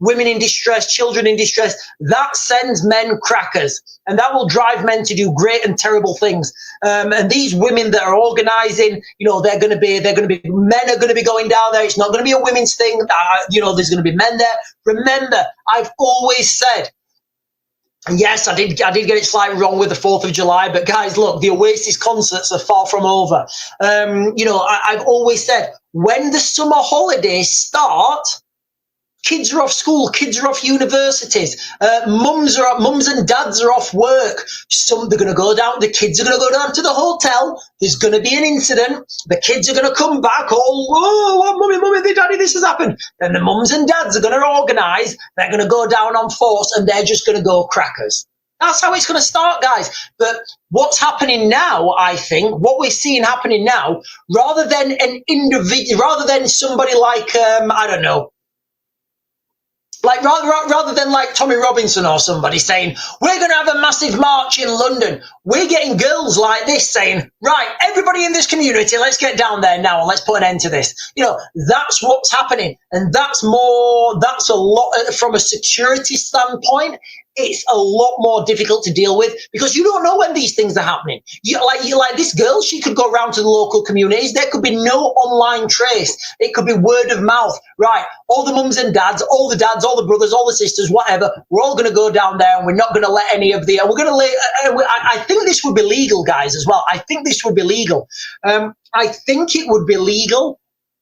women in distress, children in distress, that sends men crackers. And that will drive men to do great and terrible things. And these women that are organizing, men are going to be going down there. It's not going to be a women's thing. There's going to be men there. Remember, I've always said, yes, I did get it slightly wrong with the 4th of July, but guys, look, the Oasis concerts are far from over. I've always said, when the summer holidays start, kids are off school, kids are off universities, mums and dads are off work. They're going to go down, the kids are going to go down to the hotel, there's going to be an incident, the kids are going to come back, mummy, daddy, this has happened. Then the mums and dads are going to organise, they're going to go down on force, and they're just going to go crackers. That's how it's going to start, guys. But what's happening now, I think, what we're seeing happening now, rather than an individual, rather than somebody like, I don't know, like rather than like Tommy Robinson or somebody saying, we're going to have a massive march in London, we're getting girls like this saying, right, everybody in this community, let's get down there now and let's put an end to this. That's what's happening. And that's a lot from a security standpoint. It's a lot more difficult to deal with because you don't know when these things are happening. Like this girl, she could go around to the local communities. There could be no online trace. It could be word of mouth. Right. All the mums and dads, all the brothers, all the sisters, whatever. We're all going to go down there and we're not going to let any of I think this would be legal, guys, as well. I think this would be legal. I think it would be legal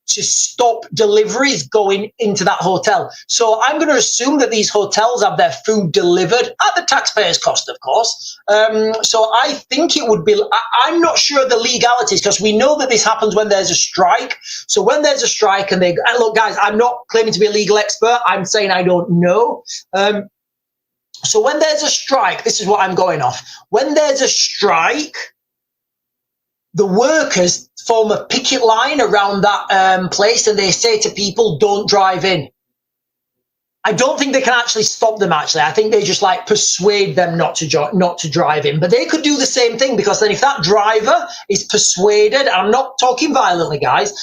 to stop deliveries going into that hotel. So I'm going to assume that these hotels have their food delivered at the taxpayer's cost, of course. So I think it would be, I'm not sure of the legalities because we know that this happens when there's a strike. So when there's a strike and look, guys, I'm not claiming to be a legal expert. I'm saying I don't know. So when there's a strike, this is what I'm going off. When there's a strike, the workers form a picket line around that place and they say to people, don't drive in. I don't think they can actually stop them, actually. I think they just persuade them not to drive in. But they could do the same thing because then if that driver is persuaded, I'm not talking violently, guys,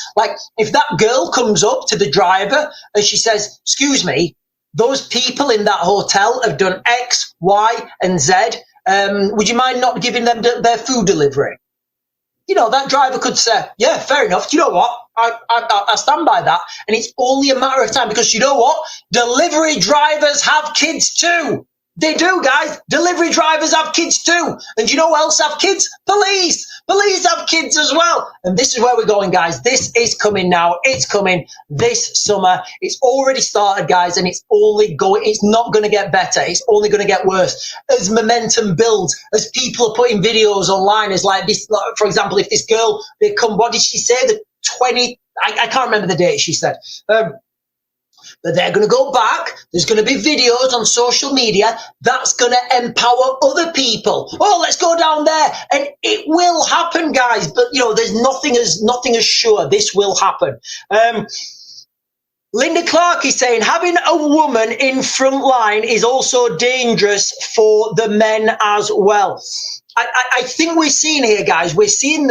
if that girl comes up to the driver and she says, excuse me, those people in that hotel have done X, Y, and Z. Would you mind not giving them their food delivery? That driver could say, yeah, fair enough. You know what? I stand by that. And it's only a matter of time because you know what? Delivery drivers have kids too. They do, guys. Delivery drivers have kids too. And you know who else have kids? Police. Police have kids as well. And this is where we're going, guys. This is coming now. It's coming this summer. It's already started, guys, and it's not going to get better. It's only going to get worse. As momentum builds, as people are putting videos online, as this, for example, if this girl, what did she say? The 20, I can't remember the date she said. But they're going to go back. There's going to be videos on social media. That's going to empower other people. Oh, let's go down there. And it will happen, guys. But, there's nothing as sure. This will happen. Linda Clark is saying, having a woman in front line is also dangerous for the men as well. I think we're seeing here, guys, we're seeing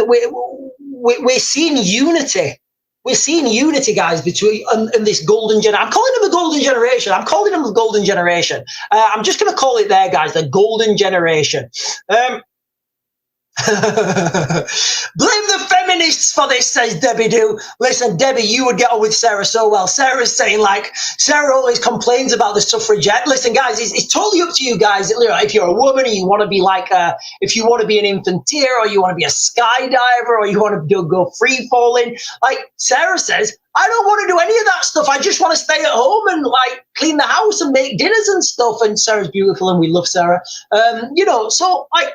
unity. we're seeing unity, guys, between and this golden generation. I'm calling them the golden generation. I'm calling them the golden generation. I'm just going to call it there, guys, the golden generation. Blame the feminists for this, says Debbie Do. Listen, Debbie, you would get on with Sarah so well. Sarah's saying, like, Sarah always complains about the suffragette. Listen, guys, it's totally up to you guys. If you're a woman and you want to be like, if you want to be an infanteer, or you want to be a skydiver, or you want to go free falling, like Sarah says, I don't want to do any of that stuff. I just want to stay at home and like clean the house and make dinners and stuff. And Sarah's beautiful, and we love Sarah. You know, so a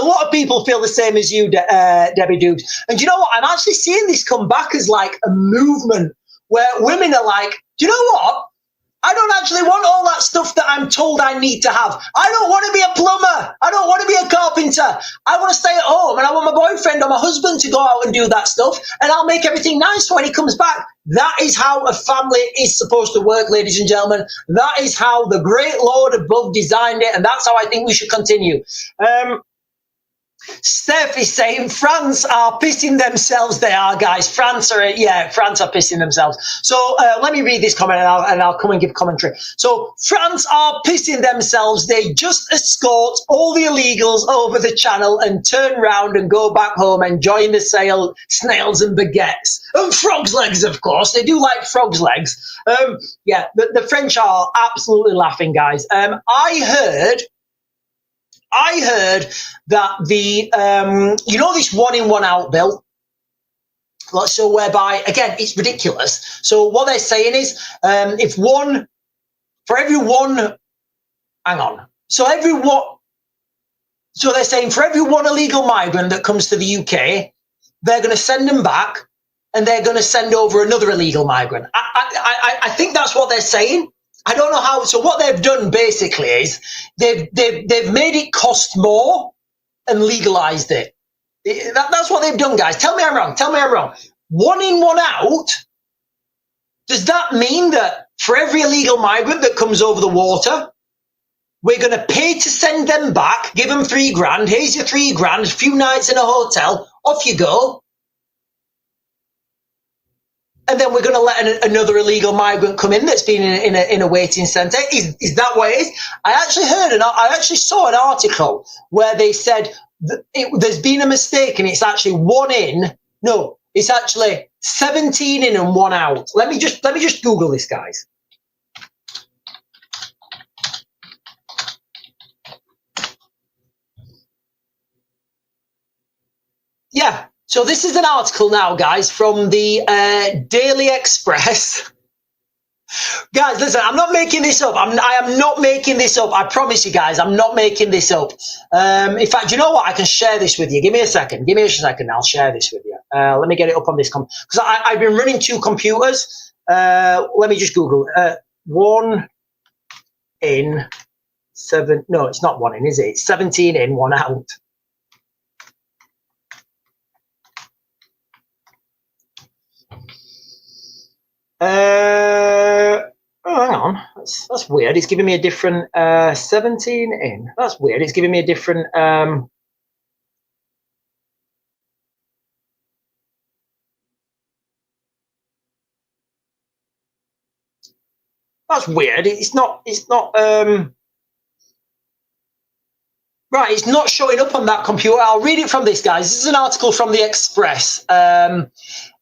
lot of people feel the same as you, Debbie Dukes. And you know what? I'm actually seeing this come back as like a movement where women are like, do you know what? I don't actually want all that stuff that I'm told I need to have. I don't want to be a plumber. I don't want to be a carpenter. I want to stay at home, and I want my boyfriend or my husband to go out and do that stuff, and I'll make everything nice when he comes back. That is how a family is supposed to work, ladies and gentlemen. That is how the great Lord above designed it, and that's how I think we should continue. Steph is saying France are pissing themselves. They are, guys. France are pissing themselves. So let me read this comment, and I'll come and give commentary. So France are pissing themselves. They just escort all the illegals over the channel and turn round and go back home and join the sale, snails and baguettes and frogs' legs. Of course, they do like frogs' legs. The French are absolutely laughing, guys. I heard that the, this 1 in 1 out bill, so whereby, again, it's ridiculous. So what they're saying is, so they're saying for every one illegal migrant that comes to the UK, they're going to send them back, and they're going to send over another illegal migrant. I think that's what they're saying. I don't know how. So what they've done basically is they've made it cost more and legalized it. That's what they've done, guys. Tell me I'm wrong. 1 in 1 out. Does that mean that for every illegal migrant that comes over the water, we're going to pay to send them back, give them $3,000. Here's your $3,000, a few nights in a hotel, off you go. And then we're going to let another illegal migrant come in that's been in a waiting centre. Is that what it is? I actually saw an article where they said there's been a mistake, and it's actually 1 in. No, it's actually 17 in and 1 out. Let me just Google this, guys. Yeah. So this is an article now, guys, from the Daily Express. Guys, listen, I'm not making this up. I am not making this up. I promise you, guys, I'm not making this up. In fact, you know what? I can share this with you. Give me a second. I'll share this with you. Let me get it up on this because I've been running 2 computers. Let me just Google 1 in 7. No, it's not 1 in, is it? It's 17 in, 1 out. Hang on. That's weird. It's giving me a different 17 in. That's weird. It's giving me a different that's weird. It's not right, it's not showing up on that computer. I'll read it from this, guys. This is an article from the Express.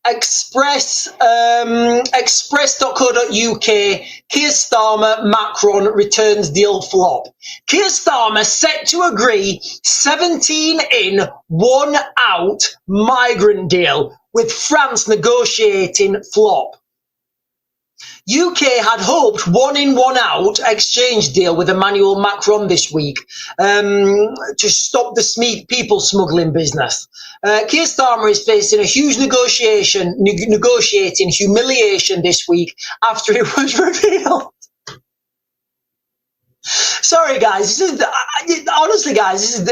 Express.co.uk. Keir Starmer, Macron returns deal flop. Keir Starmer set to agree 17 in, 1 out migrant deal with France negotiating flop. UK had hoped 1 in, 1 out exchange deal with Emmanuel Macron this week to stop the people smuggling business. Keir Starmer is facing a huge negotiating humiliation this week after it was revealed. Sorry, guys. Honestly, guys,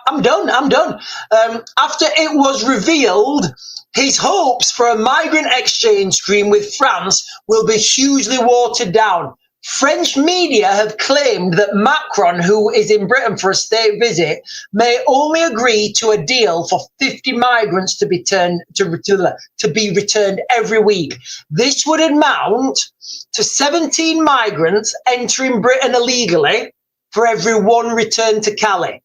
I'm done. After it was revealed, his hopes for a migrant exchange stream with France will be hugely watered down. French media have claimed that Macron, who is in Britain for a state visit, may only agree to a deal for 50 migrants to be returned every week. This would amount to 17 migrants entering Britain illegally for every one returned to Calais.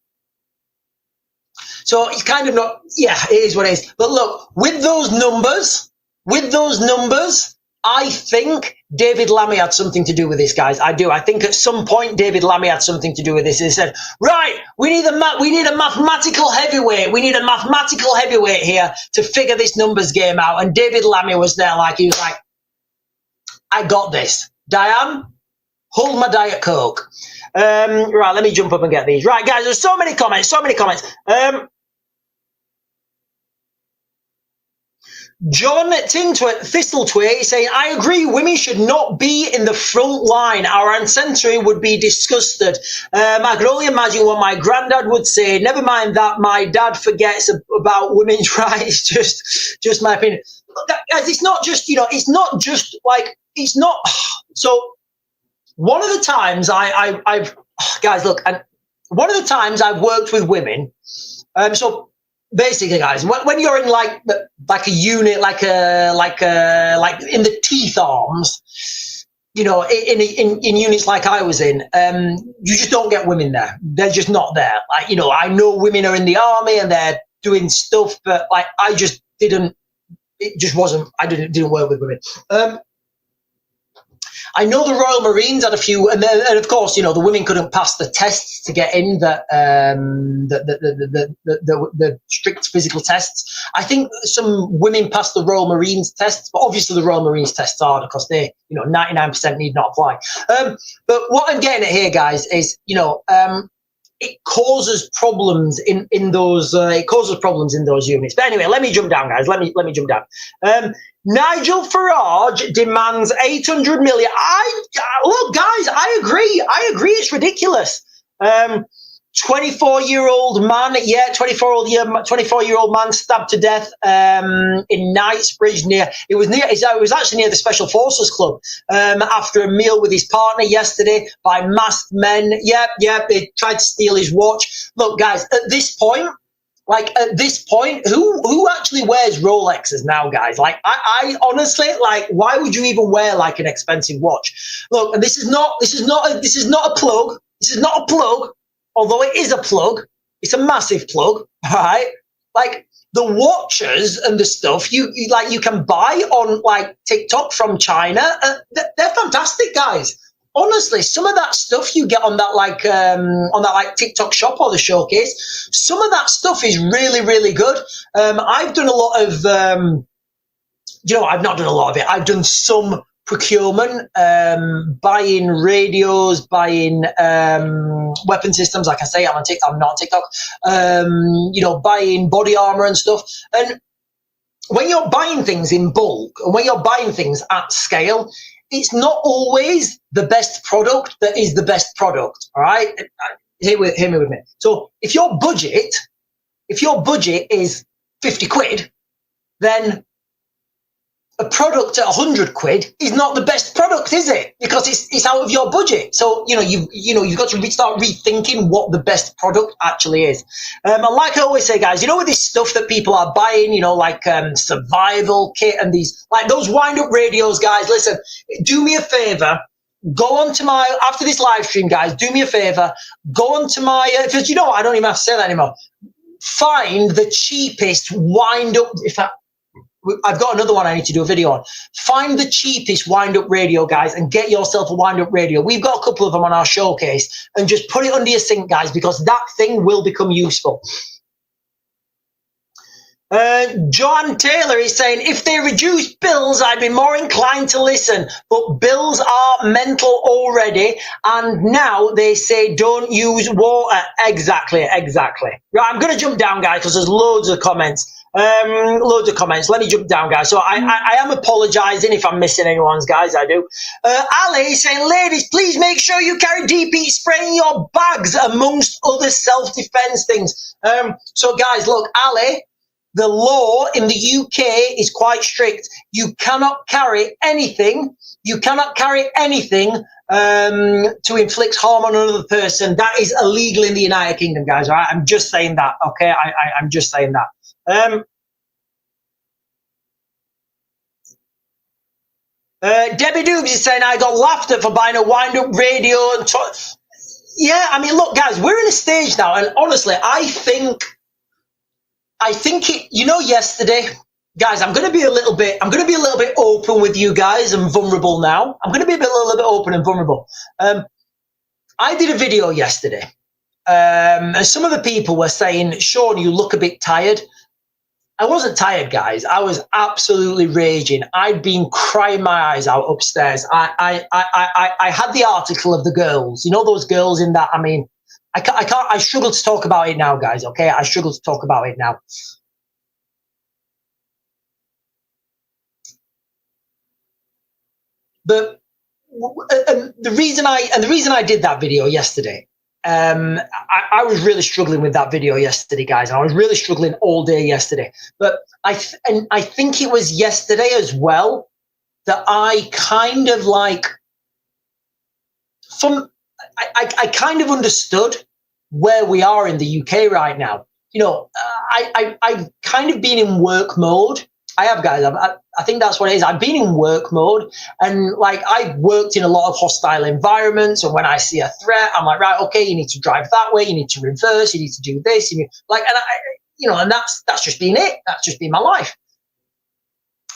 So it's kind of not, yeah, it is what it is. But look, with those numbers, I think David Lammy had something to do with this, guys. I do. I think at some point David Lammy had something to do with this. He said, right, we need a mathematical heavyweight. We need a mathematical heavyweight here to figure this numbers game out. And David Lammy was there he was like, I got this. Diane, hold my Diet Coke. Right, let me jump up and get these. Right, guys, there's so many comments. John Thistlethwaite is saying, I agree, women should not be in the front line. Our ancestry would be disgusted. I can only imagine what my granddad would say. Never mind that my dad forgets about women's rights. Just my opinion. Guys, it's not just, it's not just like, it's not. So one of the times I've guys, look, and one of the times I've worked with women, so basically, guys, when you're in like a unit, like in the teeth arms, in units like I was in, you just don't get women there. They're just not there. Like, I know women are in the army and they're doing stuff, but like I just didn't. It just wasn't. I didn't work with women. I know the Royal Marines had a few, and of course, the women couldn't pass the tests to get in, the strict physical tests. I think some women passed the Royal Marines tests, but obviously the Royal Marines tests are because they, 99% need not apply. But what I'm getting at here, guys, is it causes problems in those. It causes problems in those units. But anyway, let me jump down, guys. Let me jump down. Nigel Farage demands 800 million. Look, guys, I agree. It's ridiculous. 24-year-old man, 24-year-old man stabbed to death in Knightsbridge it was actually near the Special Forces Club after a meal with his partner yesterday by masked men. Yep, they tried to steal his watch. Look, guys, at this point, who actually wears Rolexes now, guys? Like, I honestly, like, why would you even wear like an expensive watch? Look, and this is not a plug. This is not a plug. Although it is a plug, it's a massive plug, all right? Like the watches and the stuff you can buy on like TikTok from China, they're fantastic, guys. Honestly, some of that stuff you get on that TikTok shop or the showcase, some of that stuff is really, really good. I've done a lot of, I've not done a lot of it. I've done some procurement, buying radios, buying weapon systems. Like I say, I'm not on TikTok. Buying body armor and stuff. And when you're buying things in bulk and when you're buying things at scale, it's not always the best product that is the best product. All right, hear me with me. So if your budget is 50 quid, then a product at 100 quid is not the best product, is it? Because it's out of your budget. So you've got to start rethinking what the best product actually is. And like I always say, guys, with this stuff that people are buying, like survival kit and these like those wind-up radios, guys. Listen, do me a favor. Go on to after this live stream, guys. Do me a favor. Go on to my because I don't even have to say that anymore. Find the cheapest wind-up. I've got another one I need to do a video on. Find the cheapest wind-up radio, guys, and get yourself a wind-up radio. We've got a couple of them on our showcase, and just put it under your sink, guys, because that thing will become useful. John Taylor is saying, if they reduce bills, I'd be more inclined to listen. But bills are mental already, and now they say don't use water. Exactly. Right, I'm going to jump down, guys, because there's loads of comments. Let me jump down, guys. So I am apologising if I'm missing anyone's, guys. I do. Ali is saying, ladies, please make sure you carry DP spray in your bags, amongst other self-defence things. So, guys, look, Ali, the law in the UK is quite strict. You cannot carry anything. to inflict harm on another person, that is illegal in the United Kingdom, guys. All right, I'm just saying that. Okay, I'm just saying that. Debbie Doobs is saying I got laughed at for buying a wind-up radio. Yeah, I mean, look, guys, we're in a stage now, and honestly, I think it. You know, yesterday, guys, I'm going to be a little bit open with you guys and vulnerable now. I'm going to be a little bit open and vulnerable. I did a video yesterday, and some of the people were saying, "Sean, you look a bit tired." I wasn't tired, guys. I was absolutely raging. I'd been crying my eyes out upstairs. I had the article of the girls. You know those girls in that. I mean, I can't. I struggle to talk about it now, guys. Okay, I struggle to talk about it now. But the reason I did that video yesterday. I was really struggling with that video yesterday, guys. I was really struggling all day yesterday. But I think it was yesterday as well that I kind of like I kind of understood where we are in the UK right now. You know, I've kind of been in work mode. I have, guys. I think that's what it is. I've been in work mode, and like I've worked in a lot of hostile environments. And when I see a threat, I'm like, right, okay, you need to drive that way, you need to reverse, you need to do this, and and that's just been it. That's just been my life.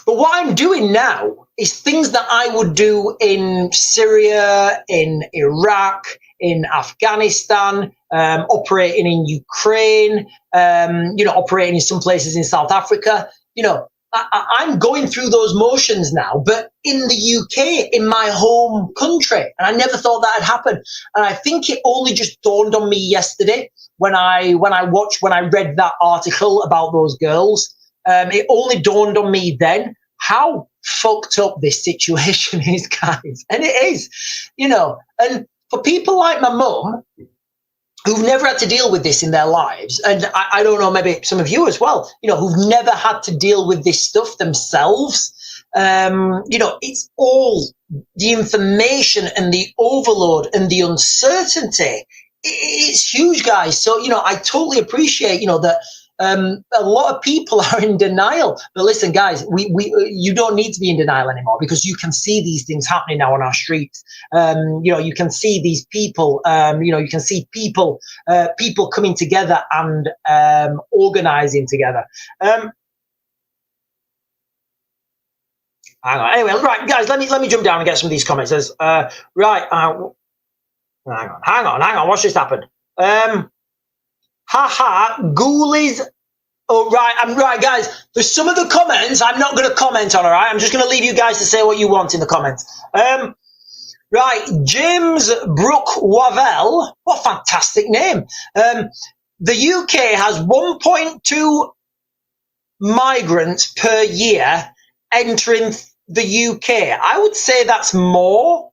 But what I'm doing now is things that I would do in Syria, in Iraq, in Afghanistan, operating in Ukraine, operating in some places in South Africa. You know, I'm going through those motions now, but in the UK, in my home country, and I never thought that had happened. And I think it only just dawned on me yesterday when I read that article about those girls. It only dawned on me then how fucked up this situation is, guys. And it is, you know, and for people like my mum, who've never had to deal with this in their lives, and I don't know, maybe some of you as well, you know, who've never had to deal with this stuff themselves, you know, it's all the information and the overload and the uncertainty. It's huge, guys. So, you know, I totally appreciate, you know, that a lot of people are in denial. But listen, guys, you don't need to be in denial anymore, because you can see these things happening now on our streets. You know, you can see these people, you know, you can see people coming together and organizing together. Hang on. Anyway, right, guys, let me jump down and get some of these comments. There's, right, hang on. Watch this happen. Ghoulies. Oh, right, guys. There's some of the comments I'm not going to comment on, all right? I'm just going to leave you guys to say what you want in the comments. Right, James Brooke Wavell. What a fantastic name. The UK has 1.2 migrants per year entering the UK. I would say that's more.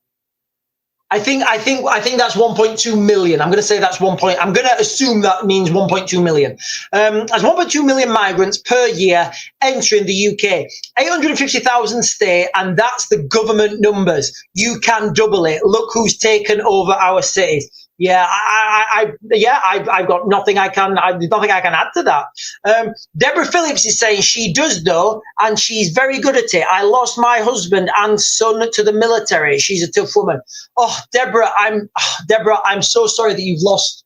I think that's 1.2 million. I'm going to say that's I'm going to assume that means 1.2 million. As 1.2 million migrants per year entering the UK. 850,000 stay, and that's the government numbers. You can double it. Look who's taken over our cities. Yeah, I've got nothing I can add to that. Deborah Phillips is saying she does though, and she's very good at it. I lost my husband and son to the military. She's a tough woman. Oh, Deborah, I'm so sorry that you've lost,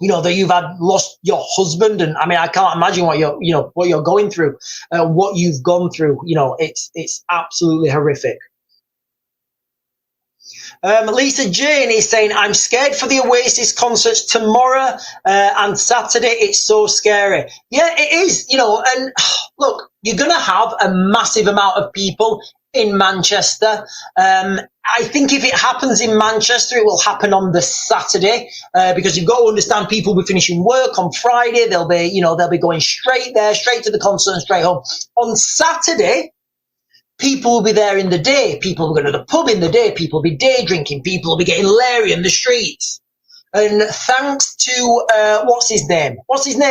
you know, that you've lost your husband. And I mean, I can't imagine what you're going through, what you've gone through. You know, it's absolutely horrific. Lisa Jane is saying, I'm scared for the Oasis concerts tomorrow and Saturday. It's so scary. Yeah, it is, you know, and look, you're going to have a massive amount of people in Manchester. I think if it happens in Manchester, it will happen on the Saturday, because you've got to understand people will be finishing work on Friday. They'll be going straight there, straight to the concert and straight home. On Saturday, people will be there in the day. People will go to the pub in the day. People will be day drinking. People will be getting leery in the streets. And thanks to, what's his name? The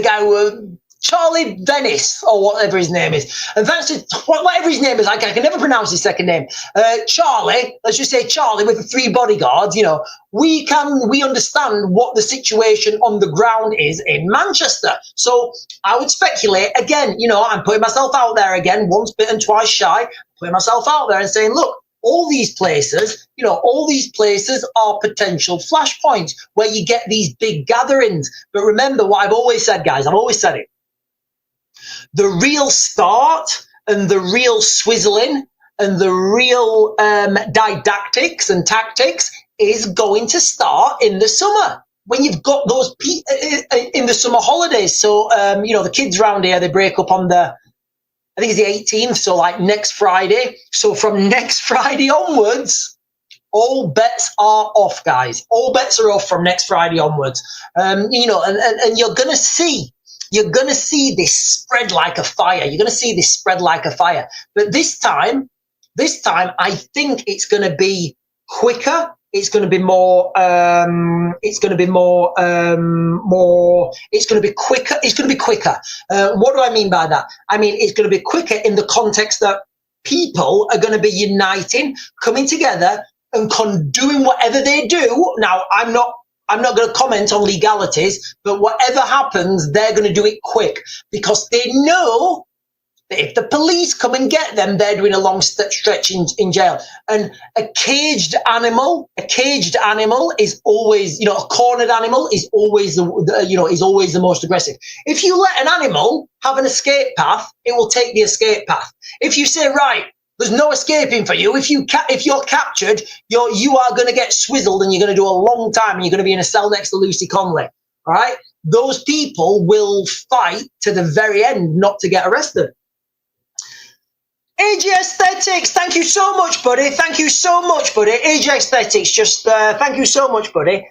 guy who Charlie Venice, or whatever his name is. And thanks to whatever his name is, I can never pronounce his second name. Charlie, let's just say Charlie with the 3 bodyguards, you know, we understand what the situation on the ground is in Manchester. So I would speculate, again, you know, I'm putting myself out there again, once bitten, twice shy, putting myself out there and saying, look, all these places, you know, all these places are potential flashpoints where you get these big gatherings. But remember what I've always said, guys, I've always said it. The real start and the real swizzling and the real didactics and tactics is going to start in the summer when you've got those in the summer holidays. So, you know, the kids around here, they break up on I think it's the 18th. So like next Friday. So from next Friday onwards, all bets are off, guys. All bets are off from next Friday onwards. You know, and you're going to see. You're going to see this spread like a fire. You're going to see this spread like a fire. But this time, I think it's going to be quicker. It's going to be more. It's going to be more. It's going to be quicker. It's going to be quicker. What do I mean by that? I mean it's going to be quicker in the context that people are going to be uniting, coming together, and doing whatever they do. Now, I'm not going to comment on legalities, but whatever happens, they're going to do it quick because they know that if the police come and get them, they're doing a long stretch in jail. And a caged animal is always, you know, a cornered animal is always is always the most aggressive. If you let an animal have an escape path, it will take the escape path. If you say, right, there's no escaping for you. If you're captured, you are going to get swizzled and you're going to do a long time and you're going to be in a cell next to Lucy Conley. All right? Those people will fight to the very end not to get arrested. AG Aesthetics, thank you so much, buddy. Thank you so much, buddy. AG Aesthetics, just thank you so much, buddy.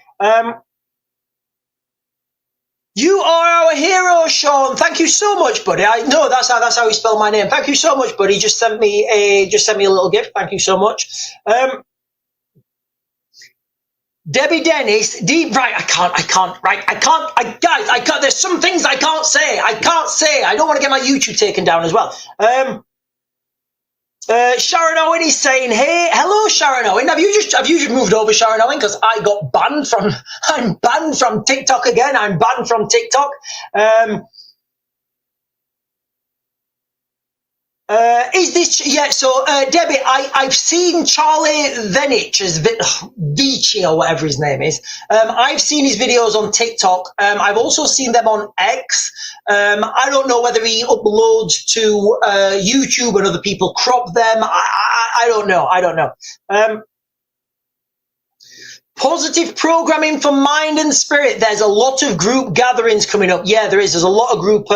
You are our hero, Sean. Thank you so much, buddy. I know that's how you spell my name. Thank you so much, buddy. Just sent me a little gift. Thank you so much. Debbie Dennis, right, I can't, there's some things I can't say. I don't want to get my YouTube taken down as well. Sharon Owen is saying, hey, hello, Sharon Owen. Have you just moved over, Sharon Owen? Because I'm banned from TikTok again. I'm banned from TikTok. Is this, yeah, so, Debbie, I've seen Charlie Venich's Vici or whatever his name is. I've seen his videos on TikTok. I've also seen them on X. I don't know whether he uploads to, YouTube and other people crop them. I don't know. Positive programming for mind and spirit. There's a lot of group gatherings coming up. Yeah, there is. There's a lot of group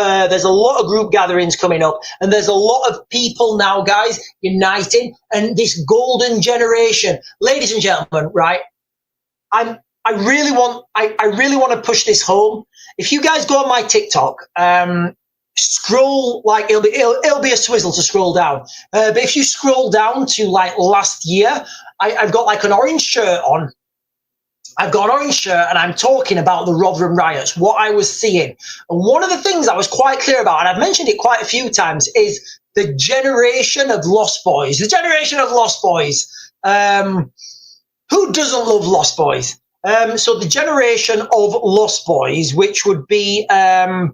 gatherings coming up, and there's a lot of people now, guys, uniting. And this golden generation, ladies and gentlemen, right? I really want to push this home. If you guys go on my TikTok, scroll, like it'll be a swizzle to scroll down. But if you scroll down to like last year, I've got like an orange shirt on. I've got an orange shirt and I'm talking about the Rotherham riots, what I was seeing. And one of the things I was quite clear about, and I've mentioned it quite a few times, is the generation of Lost Boys. The generation of Lost Boys. Who doesn't love Lost Boys? So the generation of Lost Boys, which would be that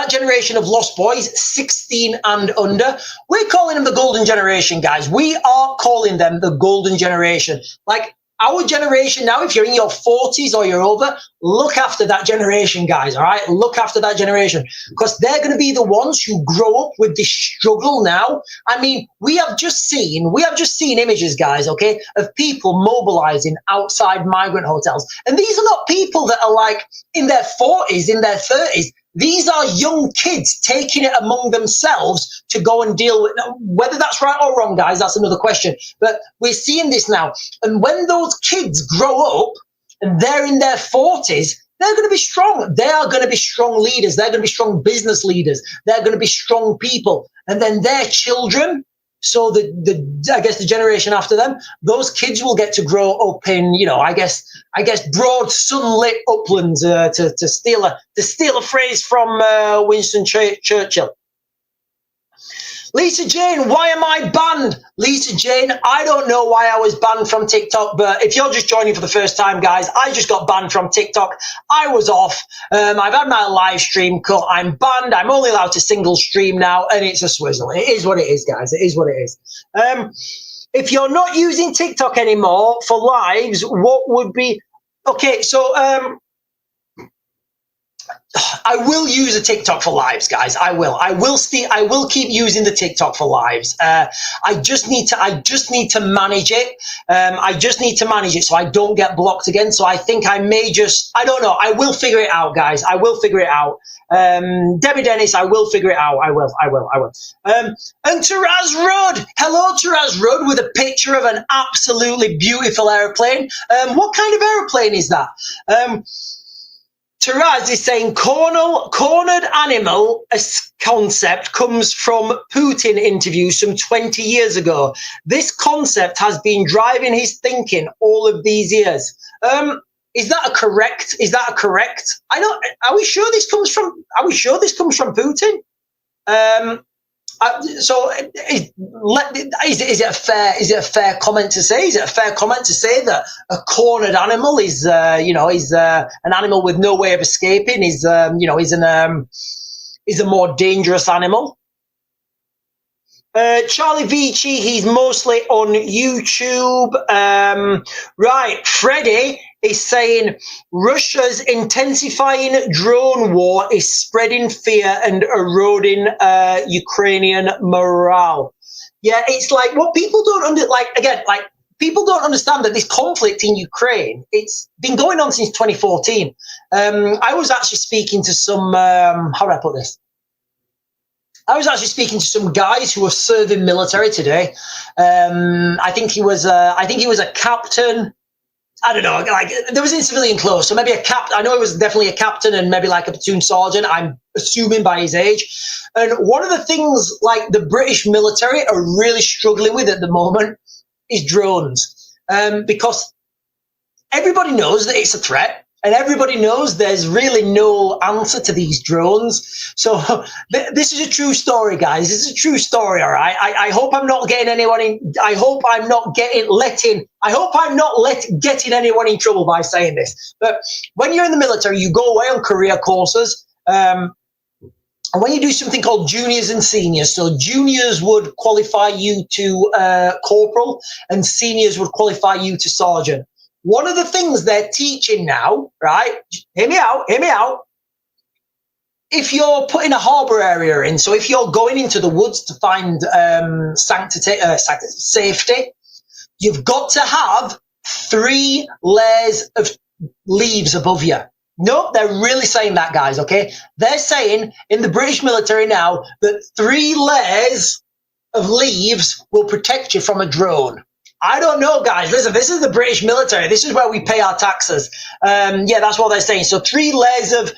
generation of Lost Boys, 16 and under. We're calling them the golden generation, guys. We are calling them the golden generation. Like, our generation now, if you're in your 40s or you're over, look after that generation, guys, all right? Look after that generation because they're going to be the ones who grow up with this struggle now. I mean, we have just seen images, guys, okay, of people mobilizing outside migrant hotels. And these are not people that are like in their 40s, in their 30s. These are young kids taking it among themselves to go and deal with. Whether that's right or wrong, guys, that's another question. But we're seeing this now. And when those kids grow up and they're in their 40s, they're going to be strong. They are going to be strong leaders. They're going to be strong business leaders. They're going to be strong people. And then their children So I guess the generation after them, those kids will get to grow up in, I guess broad sunlit uplands, to steal a phrase from Winston Churchill. Lisa Jane, why am I banned? Lisa Jane, I don't know why I was banned from TikTok, but if you're just joining for the first time, guys, I just got banned from TikTok. I was off. I've had my live stream cut. I'm banned. I'm only allowed to single stream now, and it's a swizzle. It is what it is, guys. It is what it is. If you're not using TikTok anymore for lives, what would be... Okay, so... I will use a TikTok for lives, guys. I will keep using the TikTok for lives. I just need to manage it. I just need to manage it so I don't get blocked again. So I think I don't know. I will figure it out, guys. I will figure it out. Debbie Dennis, I will figure it out. I will. And Taraz Rudd. Hello, Taraz Rudd, with a picture of an absolutely beautiful airplane. What kind of airplane is that? Taraz is saying cornered animal concept comes from Putin interview some 20 years ago. This concept has been driving his thinking all of these years. Is that correct? Are we sure this comes from Putin? So is it a fair comment to say? Is it a fair comment to say that a cornered animal is an animal with no way of escaping? Is a more dangerous animal? Charlie Vici, he's mostly on YouTube. Right, Freddie is saying Russia's intensifying drone war is spreading fear and eroding Ukrainian morale. Yeah, it's like what people don't people don't understand that this conflict in Ukraine, it's been going on since 2014. I was actually speaking to some how do I put this? I was actually speaking to some guys who were serving military today. I think he was a captain. I don't know, like there was in civilian clothes, so maybe a captain. I know he was definitely a captain and maybe like a platoon sergeant, I'm assuming by his age. And one of the things like the British military are really struggling with at the moment is drones, because everybody knows that it's a threat. And everybody knows there's really no answer to these drones. So this is a true story, guys. This is a true story, all right? I hope I'm not getting anyone in. I hope I'm not getting anyone in trouble by saying this. But when you're in the military, you go away on career courses. And when you do something called juniors and seniors, so juniors would qualify you to corporal and seniors would qualify you to sergeant. One of the things they're teaching now, right? Hear me out. If you're putting a harbour area in, so if you're going into the woods to find safety, you've got to have 3 layers of leaves above you. No, they're really saying that, guys, okay? They're saying in the British military now that 3 layers of leaves will protect you from a drone. I don't know, guys. Listen, this is the British military. This is where we pay our taxes. Yeah, that's what they're saying. So 3 layers of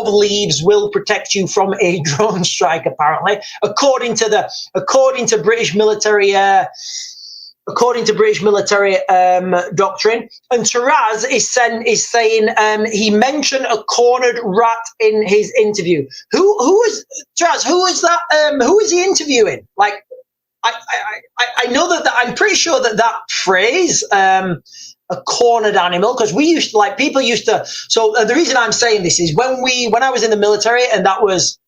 leaves will protect you from a drone strike, apparently, according to British military. According to British military doctrine. And Taraz is saying he mentioned a cornered rat in his interview. Who is Taraz? Who is that? Who is he interviewing? Like, I know that I'm pretty sure that phrase, a cornered animal, because people used to. So the reason I'm saying this is when I was in the military, and that was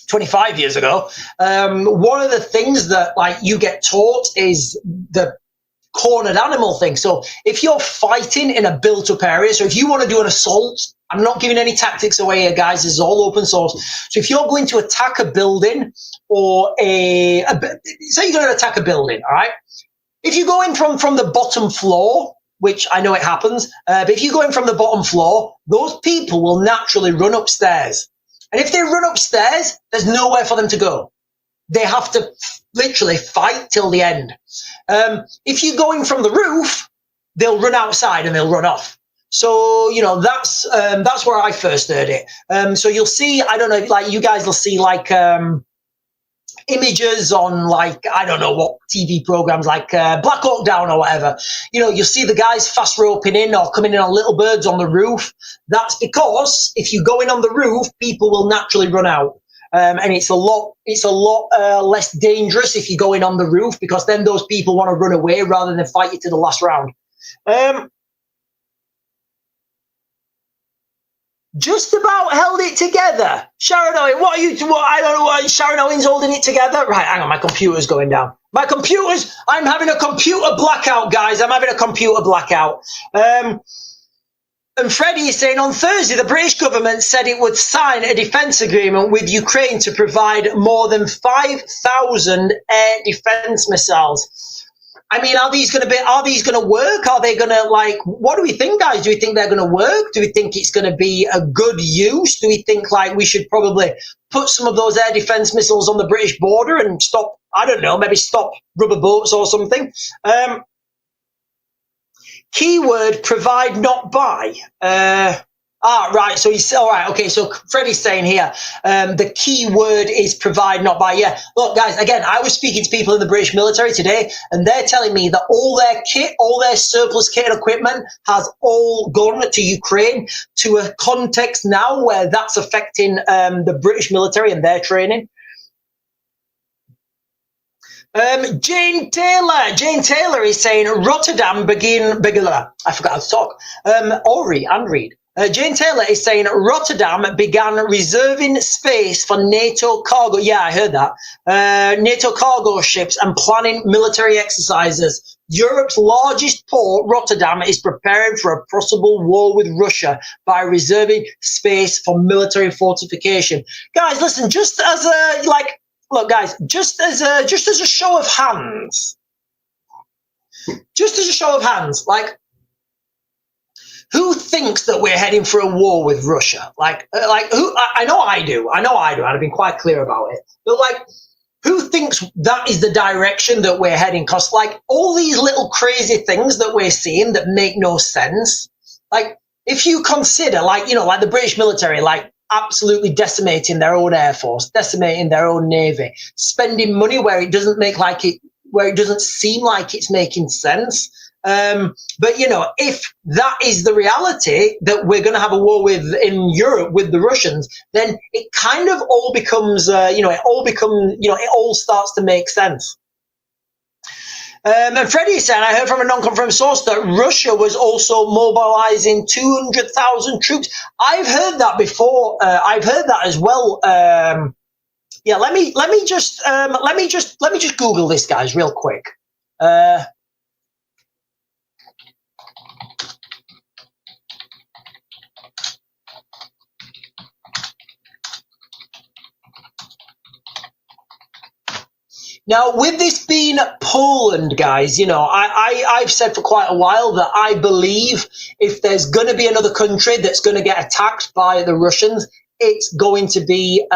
25 years ago, one of the things that like you get taught is the cornered animal thing. So if you're fighting in a built-up area, so if you want to do an assault, I'm not giving any tactics away here, guys. This is all open source. So if you're going to attack a building or say you're going to attack a building, all right? If you go in from the bottom floor, which I know it happens, but if you go in from the bottom floor, those people will naturally run upstairs. And if they run upstairs, there's nowhere for them to go. They have to literally fight till the end. If you go in from the roof, they'll run outside and they'll run off. So, that's where I first heard it. So you'll see, I don't know, like you guys will see like images on, like, I don't know what TV programs, like Black Hawk Down or whatever. You know, you'll see the guys fast roping in or coming in on little birds on the roof. That's because if you go in on the roof, people will naturally run out. And it's a lot less dangerous if you go in on the roof, because then those people want to run away rather than fight you to the last round. Just about held it together. Sharon Owen, what are you, I don't know why Sharon Owen's holding it together. Right, hang on, my computer's going down. I'm having a computer blackout, guys. I'm having a computer blackout. And Freddie is saying on Thursday, the British government said it would sign a defence agreement with Ukraine to provide more than 5,000 air defence missiles. I mean, are these going to work? Are they going to, like, what do we think, guys? Do we think they're going to work? Do we think it's going to be a good use? Do we think, like, we should probably put some of those air defence missiles on the British border and stop, I don't know, maybe stop rubber boats or something? Keyword, provide, not buy. Right. So he's all right. Okay. So Freddie's saying here, the key word is provide, not buy. Yeah. Look, guys, again, I was speaking to people in the British military today, and they're telling me that all their kit, all their surplus kit and equipment has all gone to Ukraine, to a context now where that's affecting the British military and their training. Jane Taylor is saying Rotterdam I forgot how to talk. Ori and read. Jane Taylor is saying Rotterdam began reserving space for NATO cargo. Yeah, I heard that. NATO cargo ships and planning military exercises. Europe's largest port, Rotterdam, is preparing for a possible war with Russia by reserving space for military fortification. Guys, listen, just as a, like, look, guys, just as a show of hands, like, who thinks that we're heading for a war with Russia? Like who? I know I do, and I've been quite clear about it. But, like, who thinks that is the direction that we're heading? Because, like, all these little crazy things that we're seeing that make no sense. Like, if you consider, like, you know, like the British military, like, absolutely decimating their own air force, decimating their own navy, spending money where it doesn't seem like it's making sense. But, you know, if that is the reality that we're going to have a war in Europe with the Russians, then it kind of all becomes, it all starts to make sense. And Freddie is saying, I heard from a non-confirmed source that Russia was also mobilizing 200,000 troops. I've heard that before. I've heard that as well. Yeah, let me just Google this, guys, real quick. Now, with this being Poland, guys, you know, I've said for quite a while that I believe if there's going to be another country that's going to get attacked by the Russians, it's going to be,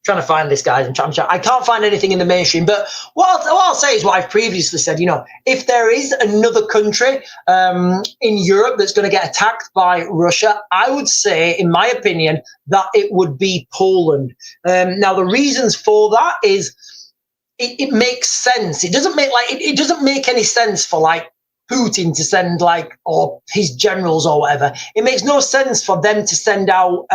trying to find this, guys. I can't find anything in the mainstream, but what I'll say is what I've previously said. You know, if there is another country in Europe that's going to get attacked by Russia, I would say, in my opinion, that it would be Poland. Now, the reasons for that is it makes sense. It doesn't make any sense for, like, Putin to send, like, or his generals or whatever. It makes no sense for them to send out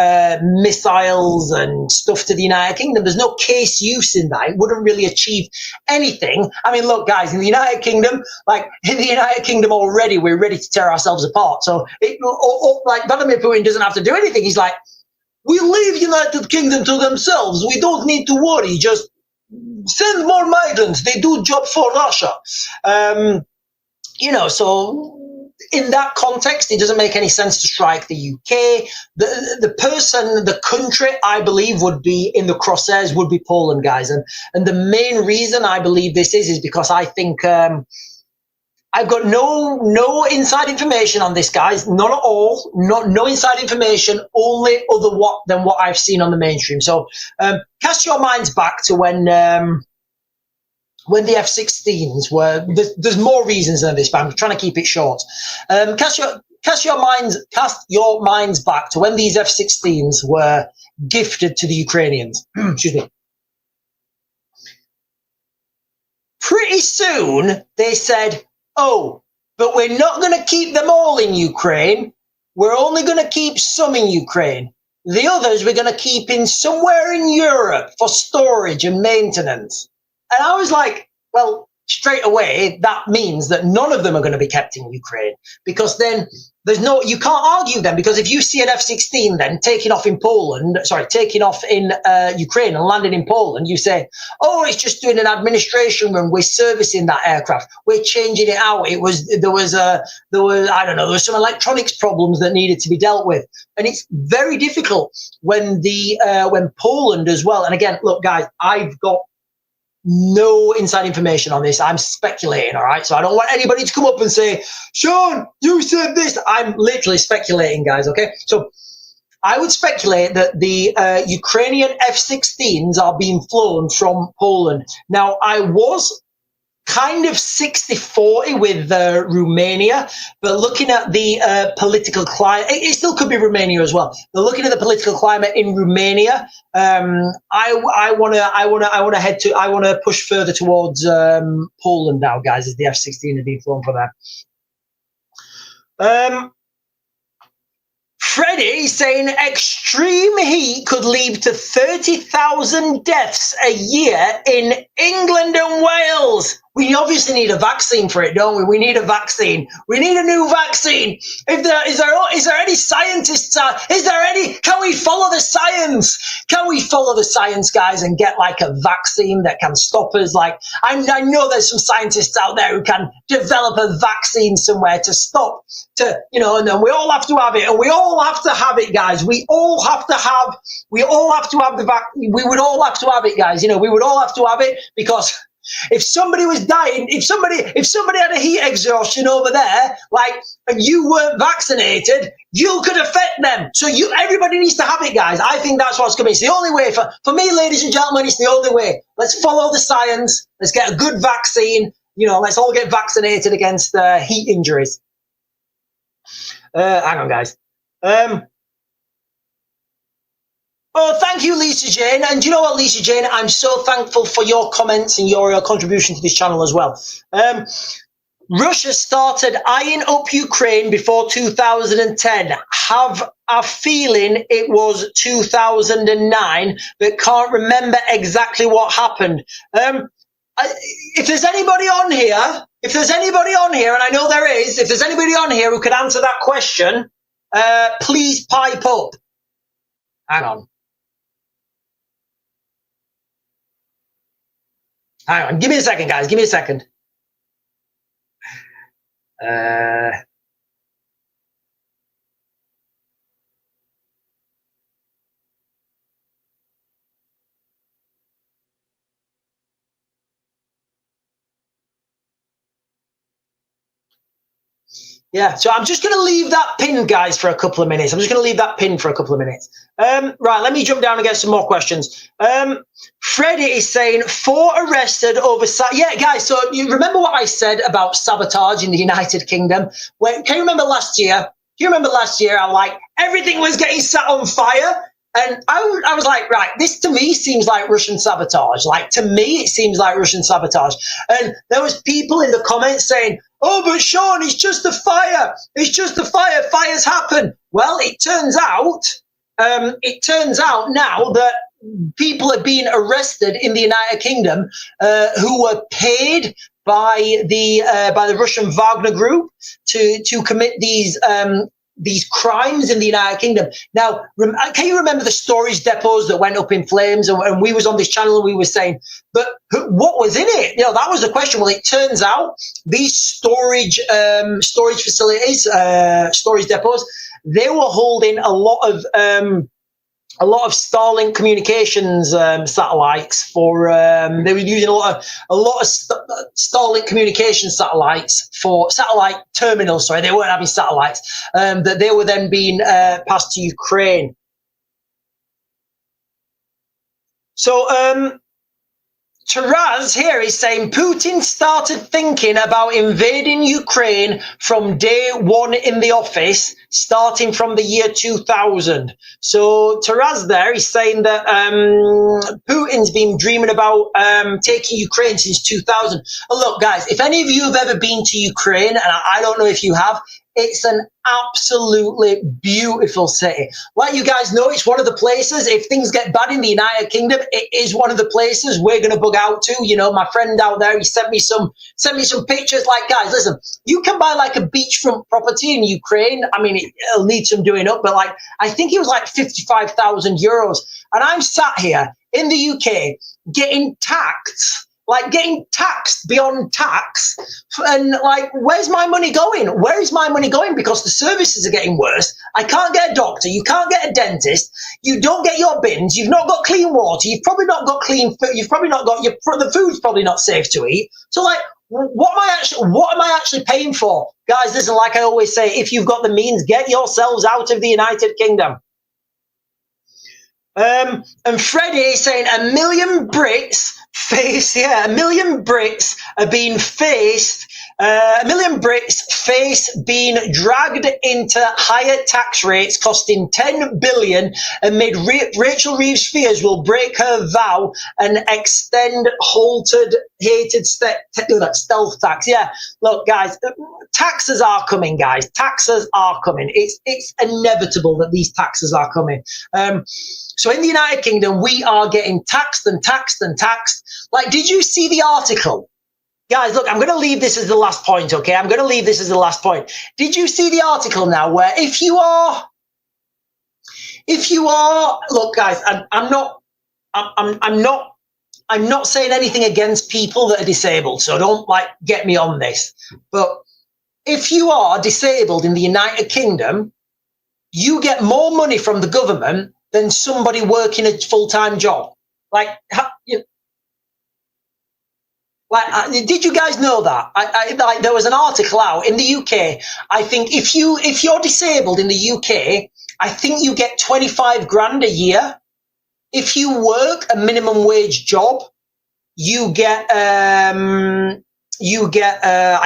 missiles and stuff to the United Kingdom. There's no case use in that. It wouldn't really achieve anything. I mean, look, guys, in the United Kingdom already, we're ready to tear ourselves apart. So, like, Vladimir Putin doesn't have to do anything. He's like, we leave United Kingdom to themselves. We don't need to worry. Just send more migrants. They do job for Russia. You know, so in that context, it doesn't make any sense to strike the UK. The country I believe would be in the crosshairs would be Poland, guys. And the main reason I believe this is because I think I've got no inside information on this, guys. Not at all. No inside information. Only than what I've seen on the mainstream. So cast your minds back to when the F-16s were, there's more reasons than this, but I'm trying to keep it short. Cast cast your minds back to when these F-16s were gifted to the Ukrainians. Excuse me. Pretty soon they said, oh, but we're not going to keep them all in Ukraine. We're only going to keep some in Ukraine. The others we're going to keep in somewhere in Europe for storage and maintenance. And I was like, well, straight away, that means that none of them are going to be kept in Ukraine, because then you can't argue them, because if you see an F-16 then taking off in Ukraine and landing in Poland, you say, oh, it's just doing an administration run. We're servicing that aircraft. We're changing it out. There was some electronics problems that needed to be dealt with. And it's very difficult when Poland as well. And again, look, guys, I've got no inside information on this. I'm speculating, all right? So I don't want anybody to come up and say, Sean, you said this. I'm literally speculating, guys, okay? So I would speculate that the Ukrainian F-16s are being flown from Poland. Now, I was kind of 60-40 with Romania, but looking at the political climate, it still could be Romania as well. But looking at the political climate in Romania, I want to push further towards Poland now, guys, as the F-16 are being flown for that. Freddie is saying extreme heat could lead to 30,000 deaths a year in England and Wales. We obviously need a vaccine for it, don't we? We need a vaccine. We need a new vaccine. Is there any scientists? Can we follow the science? Can we follow the science, guys, and get like a vaccine that can stop us? Like, I know there's some scientists out there who can develop a vaccine somewhere to stop, and then we all have to have it, and we all have to have it, guys. We all have to have the vaccine. We would all have to have it, guys. We would all have to have it, because if somebody was dying, if somebody had a heat exhaustion over there, like, and you weren't vaccinated, you could affect them. So everybody needs to have it, guys. I think that's what's coming. It's the only way for me, ladies and gentlemen. It's the only way. Let's follow the science. Let's get a good vaccine. Let's all get vaccinated against heat injuries. Hang on, guys. Oh, thank you, Lisa Jane. And do you know what, Lisa Jane? I'm so thankful for your comments and your contribution to this channel as well. Russia started eyeing up Ukraine before 2010. Have a feeling it was 2009, but can't remember exactly what happened. If there's anybody on here, and I know there is, if there's anybody on here who could answer that question, please pipe up. Hang on. Hang on, give me a second, guys. Give me a second. Yeah, so I'm just going to leave that pin, guys, for a couple of minutes. Right, let me jump down and get some more questions. Freddie is saying 4 arrested over... Yeah, guys, so you remember what I said about sabotage in the United Kingdom? Can you remember last year? I'm like, everything was getting set on fire? And I was like, right, this to me seems like Russian sabotage. Like, to me, it seems like Russian sabotage. And there was people in the comments saying, oh, but Sean, it's just a fire. It's just a fire. Fires happen. Well, it turns out now that people are being arrested in the United Kingdom who were paid by the Russian Wagner group to commit these crimes in the United Kingdom. Now, can you remember the storage depots that went up in flames? And we was on this channel and we were saying, but what was in it? That was the question. Well, it turns out these storage facilities, storage depots, they were holding a lot of Starlink communications satellites for. They were using a lot of Starlink communication satellites for satellite terminals. Sorry, they weren't having satellites. That they were then being passed to Ukraine. So Taraz here is saying Putin started thinking about invading Ukraine from day one in the office, starting from the year 2000. So Taraz there is saying that Putin's been dreaming about taking Ukraine since 2000. And look, guys, if any of you have ever been to Ukraine, and I don't know if you have, it's an absolutely beautiful city. Like you guys know, it's one of the places, if things get bad in the United Kingdom, it is one of the places we're going to bug out to. You know, my friend out there, he sent me some pictures. Like, guys, listen, you can buy like a beachfront property in Ukraine. I mean, it'll need some doing up, but like, I think it was like 55,000 euros. And I'm sat here in the UK getting taxed beyond tax, and like, where's my money going? Where is my money going? Because the services are getting worse. I can't get a doctor, you can't get a dentist, you don't get your bins, you've not got clean water, you've probably not got clean food, you've probably not got the food's probably not safe to eat. So like, what am I actually paying for? Guys, listen, like I always say, if you've got the means, get yourselves out of the United Kingdom. And Freddie is saying a million Brits face being dragged into higher tax rates costing 10 billion amid Rachel Reeves' fears will break her vow and extend hated stealth tax. Yeah, look, guys, taxes are coming, guys. Taxes are coming. It's inevitable that these taxes are coming. So in the United Kingdom, we are getting taxed and taxed and taxed. Like, did you see the article? Guys, look, I'm going to leave this as the last point, okay? I'm going to leave this as the last point. Did you see the article now where if you are, look, guys, I'm not saying anything against people that are disabled, so don't like get me on this. But if you are disabled in the United Kingdom, you get more money from the government than somebody working a full-time job. Like, did you guys know that? Like, there was an article out in the UK. I think if you're disabled in the UK, I think you get 25 grand a year. If you work a minimum wage job, you get I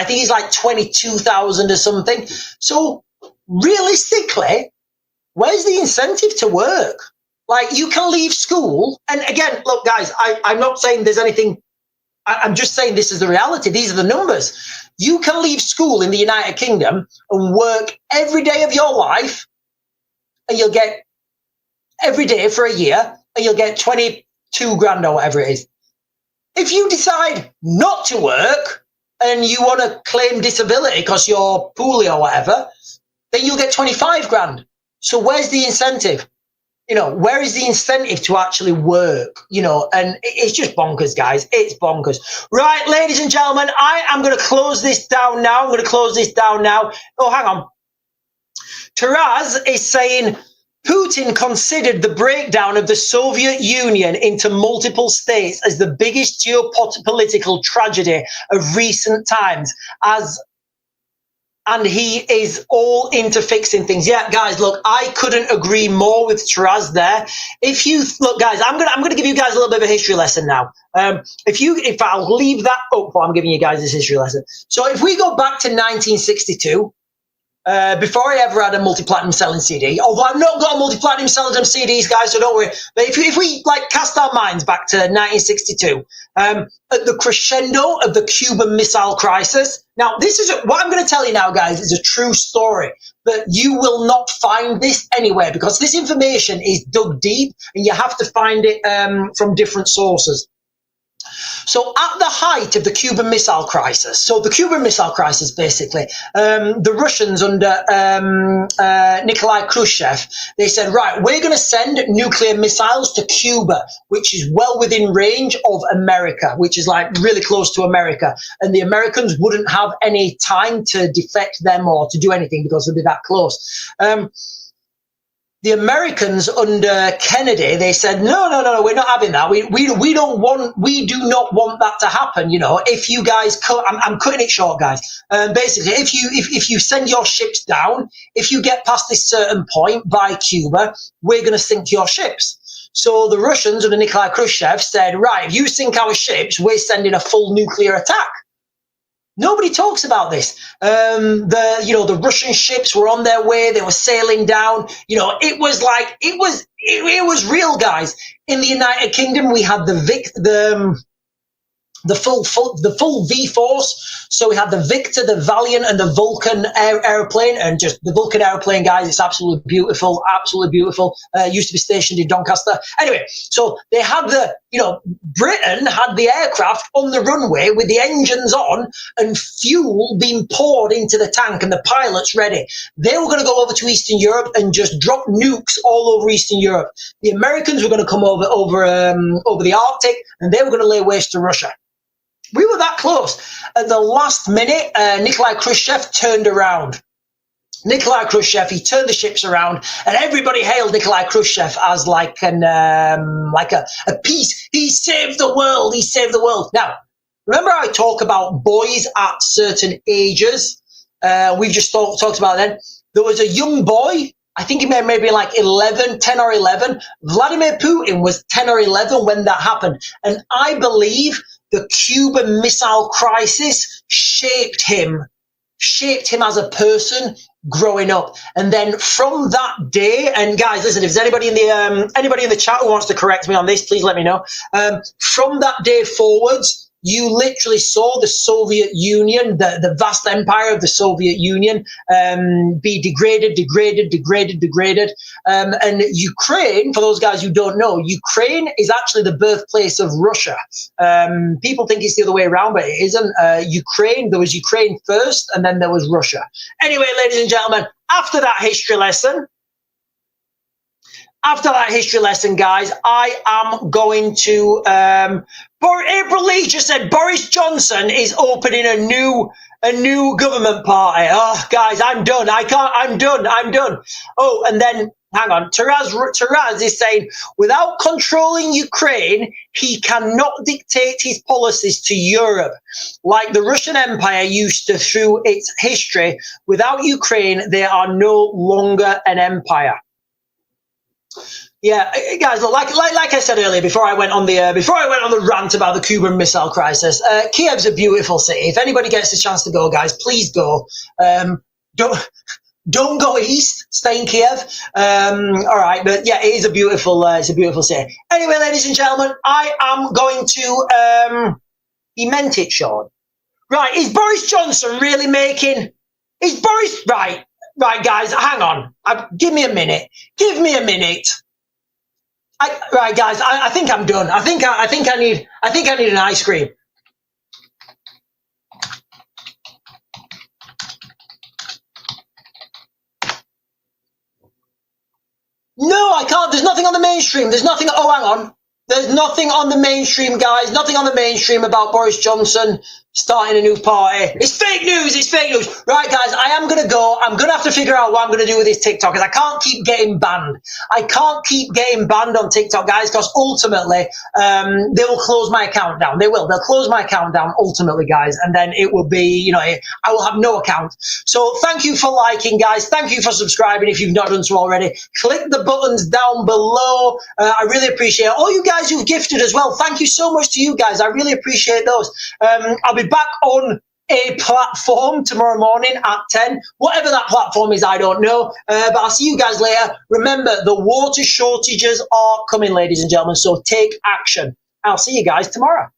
think it's like 22,000 or something. So realistically, where's the incentive to work? Like, you can leave school. And again, look, guys, I'm not saying there's anything. I'm just saying this is the reality. These are the numbers. You can leave school in the United Kingdom and work every day of your life, and you'll get every day for a year, and you'll get 22 grand or whatever it is. If you decide not to work and you want to claim disability because you're poorly or whatever, then you'll get 25 grand. So where's the incentive? You know, where is the incentive to actually work? You know, and it's just bonkers, guys. It's bonkers. Right, ladies and gentlemen, I am going to close this down now. Oh, hang on. Taraz is saying Putin considered the breakdown of the Soviet Union into multiple states as the biggest geopolitical tragedy of recent times, and he is all into fixing things. Yeah, guys, look, I couldn't agree more with Taraz there. If you look, guys, I'm gonna give you guys a little bit of a history lesson now. If I'll leave that up while I'm giving you guys this history lesson. So if we go back to 1962. Before I ever had a multi-platinum selling CD, although I've not got a multi-platinum selling CDs, guys, so don't worry. But if we like cast our minds back to 1962, at the crescendo of the Cuban Missile Crisis. Now, this is what I'm going to tell you now, guys, is a true story, but you will not find this anywhere because this information is dug deep and you have to find it from different sources. So at the height of the Cuban Missile Crisis, basically, the Russians under Nikolai Khrushchev, they said, right, we're going to send nuclear missiles to Cuba, which is well within range of America, which is like really close to America. And the Americans wouldn't have any time to defect them or to do anything because they'd be that close. The Americans under Kennedy, they said, no, we're not having that. We do not want that to happen. You know, if you guys I'm cutting it short, guys. Basically, if you send your ships down, if you get past this certain point by Cuba, we're going to sink your ships. So the Russians under Nikolai Khrushchev said, right, if you sink our ships, we're sending a full nuclear attack. Nobody talks about this. The Russian ships were on their way. They were sailing down. It was real, guys. In the United Kingdom, we had the full V force. So we had the Victor, the Valiant, and the Vulcan airplane, and just the Vulcan airplane, guys. It's absolutely beautiful, absolutely beautiful. Used to be stationed in Doncaster. Anyway, so they had Britain had the aircraft on the runway with the engines on and fuel being poured into the tank and the pilots ready. They were going to go over to Eastern Europe and just drop nukes all over Eastern Europe. The Americans were going to come over the Arctic, and they were going to lay waste to Russia. We were that close. At the last minute, Nikolai Khrushchev turned around. Nikolai Khrushchev, he turned the ships around, and everybody hailed Nikolai Khrushchev as like a peace. He saved the world. He saved the world. Now, remember I talk about boys at certain ages? We've just talked about then. There was a young boy. I think he may be like 10 or 11. Vladimir Putin was 10 or 11 when that happened. And I believe the Cuban Missile Crisis shaped him as a person growing up. And then from that day, and guys, listen, if there's anybody in the chat who wants to correct me on this, please let me know. From that day forwards, you literally saw the Soviet Union, the vast empire of the Soviet Union, be degraded. And Ukraine, for those guys who don't know, Ukraine is actually the birthplace of Russia. People think it's the other way around, but it isn't. There was Ukraine first, and then there was Russia. Anyway, ladies and gentlemen, after that history lesson, guys, I am going to April Lee just said Boris Johnson is opening a new government party. Oh, guys, I'm done. I'm done. Oh, and then hang on. Taraz is saying without controlling Ukraine, he cannot dictate his policies to Europe like the Russian Empire used to through its history. Without Ukraine, they are no longer an empire. Yeah, guys, like I said earlier, before I went on the rant about the Cuban Missile Crisis, Kiev's a beautiful city. If anybody gets a chance to go, guys, please go. Don't go east. Stay in Kiev. All right, but yeah, it is a beautiful city. Anyway, ladies and gentlemen, I am going to. He meant it, Sean. Right? Is Boris Johnson really making? Is Boris right? Right, guys, hang on. Give me a minute. Right, guys, I think I'm done. I think I need an ice cream. No, I can't. There's nothing on the mainstream. There's nothing. Oh, hang on. There's nothing on the mainstream, guys. Nothing on the mainstream about Boris Johnson starting a new party. It's fake news. Right, guys, I am going to go. I'm going to have to figure out what I'm going to do with this TikTok because I can't keep getting banned. I can't keep getting banned on TikTok, guys, because ultimately they will close my account down. They will. They'll close my account down ultimately, guys, and then it will be, I will have no account. So thank you for liking, guys. Thank you for subscribing if you've not done so already. Click the buttons down below. I really appreciate it. All you guys who've gifted as well, thank you so much to you guys. I really appreciate those. I'll be back on a platform tomorrow morning at 10. Whatever that platform is, I don't know. But I'll see you guys later. Remember, the water shortages are coming, ladies and gentlemen, so take action. I'll see you guys tomorrow.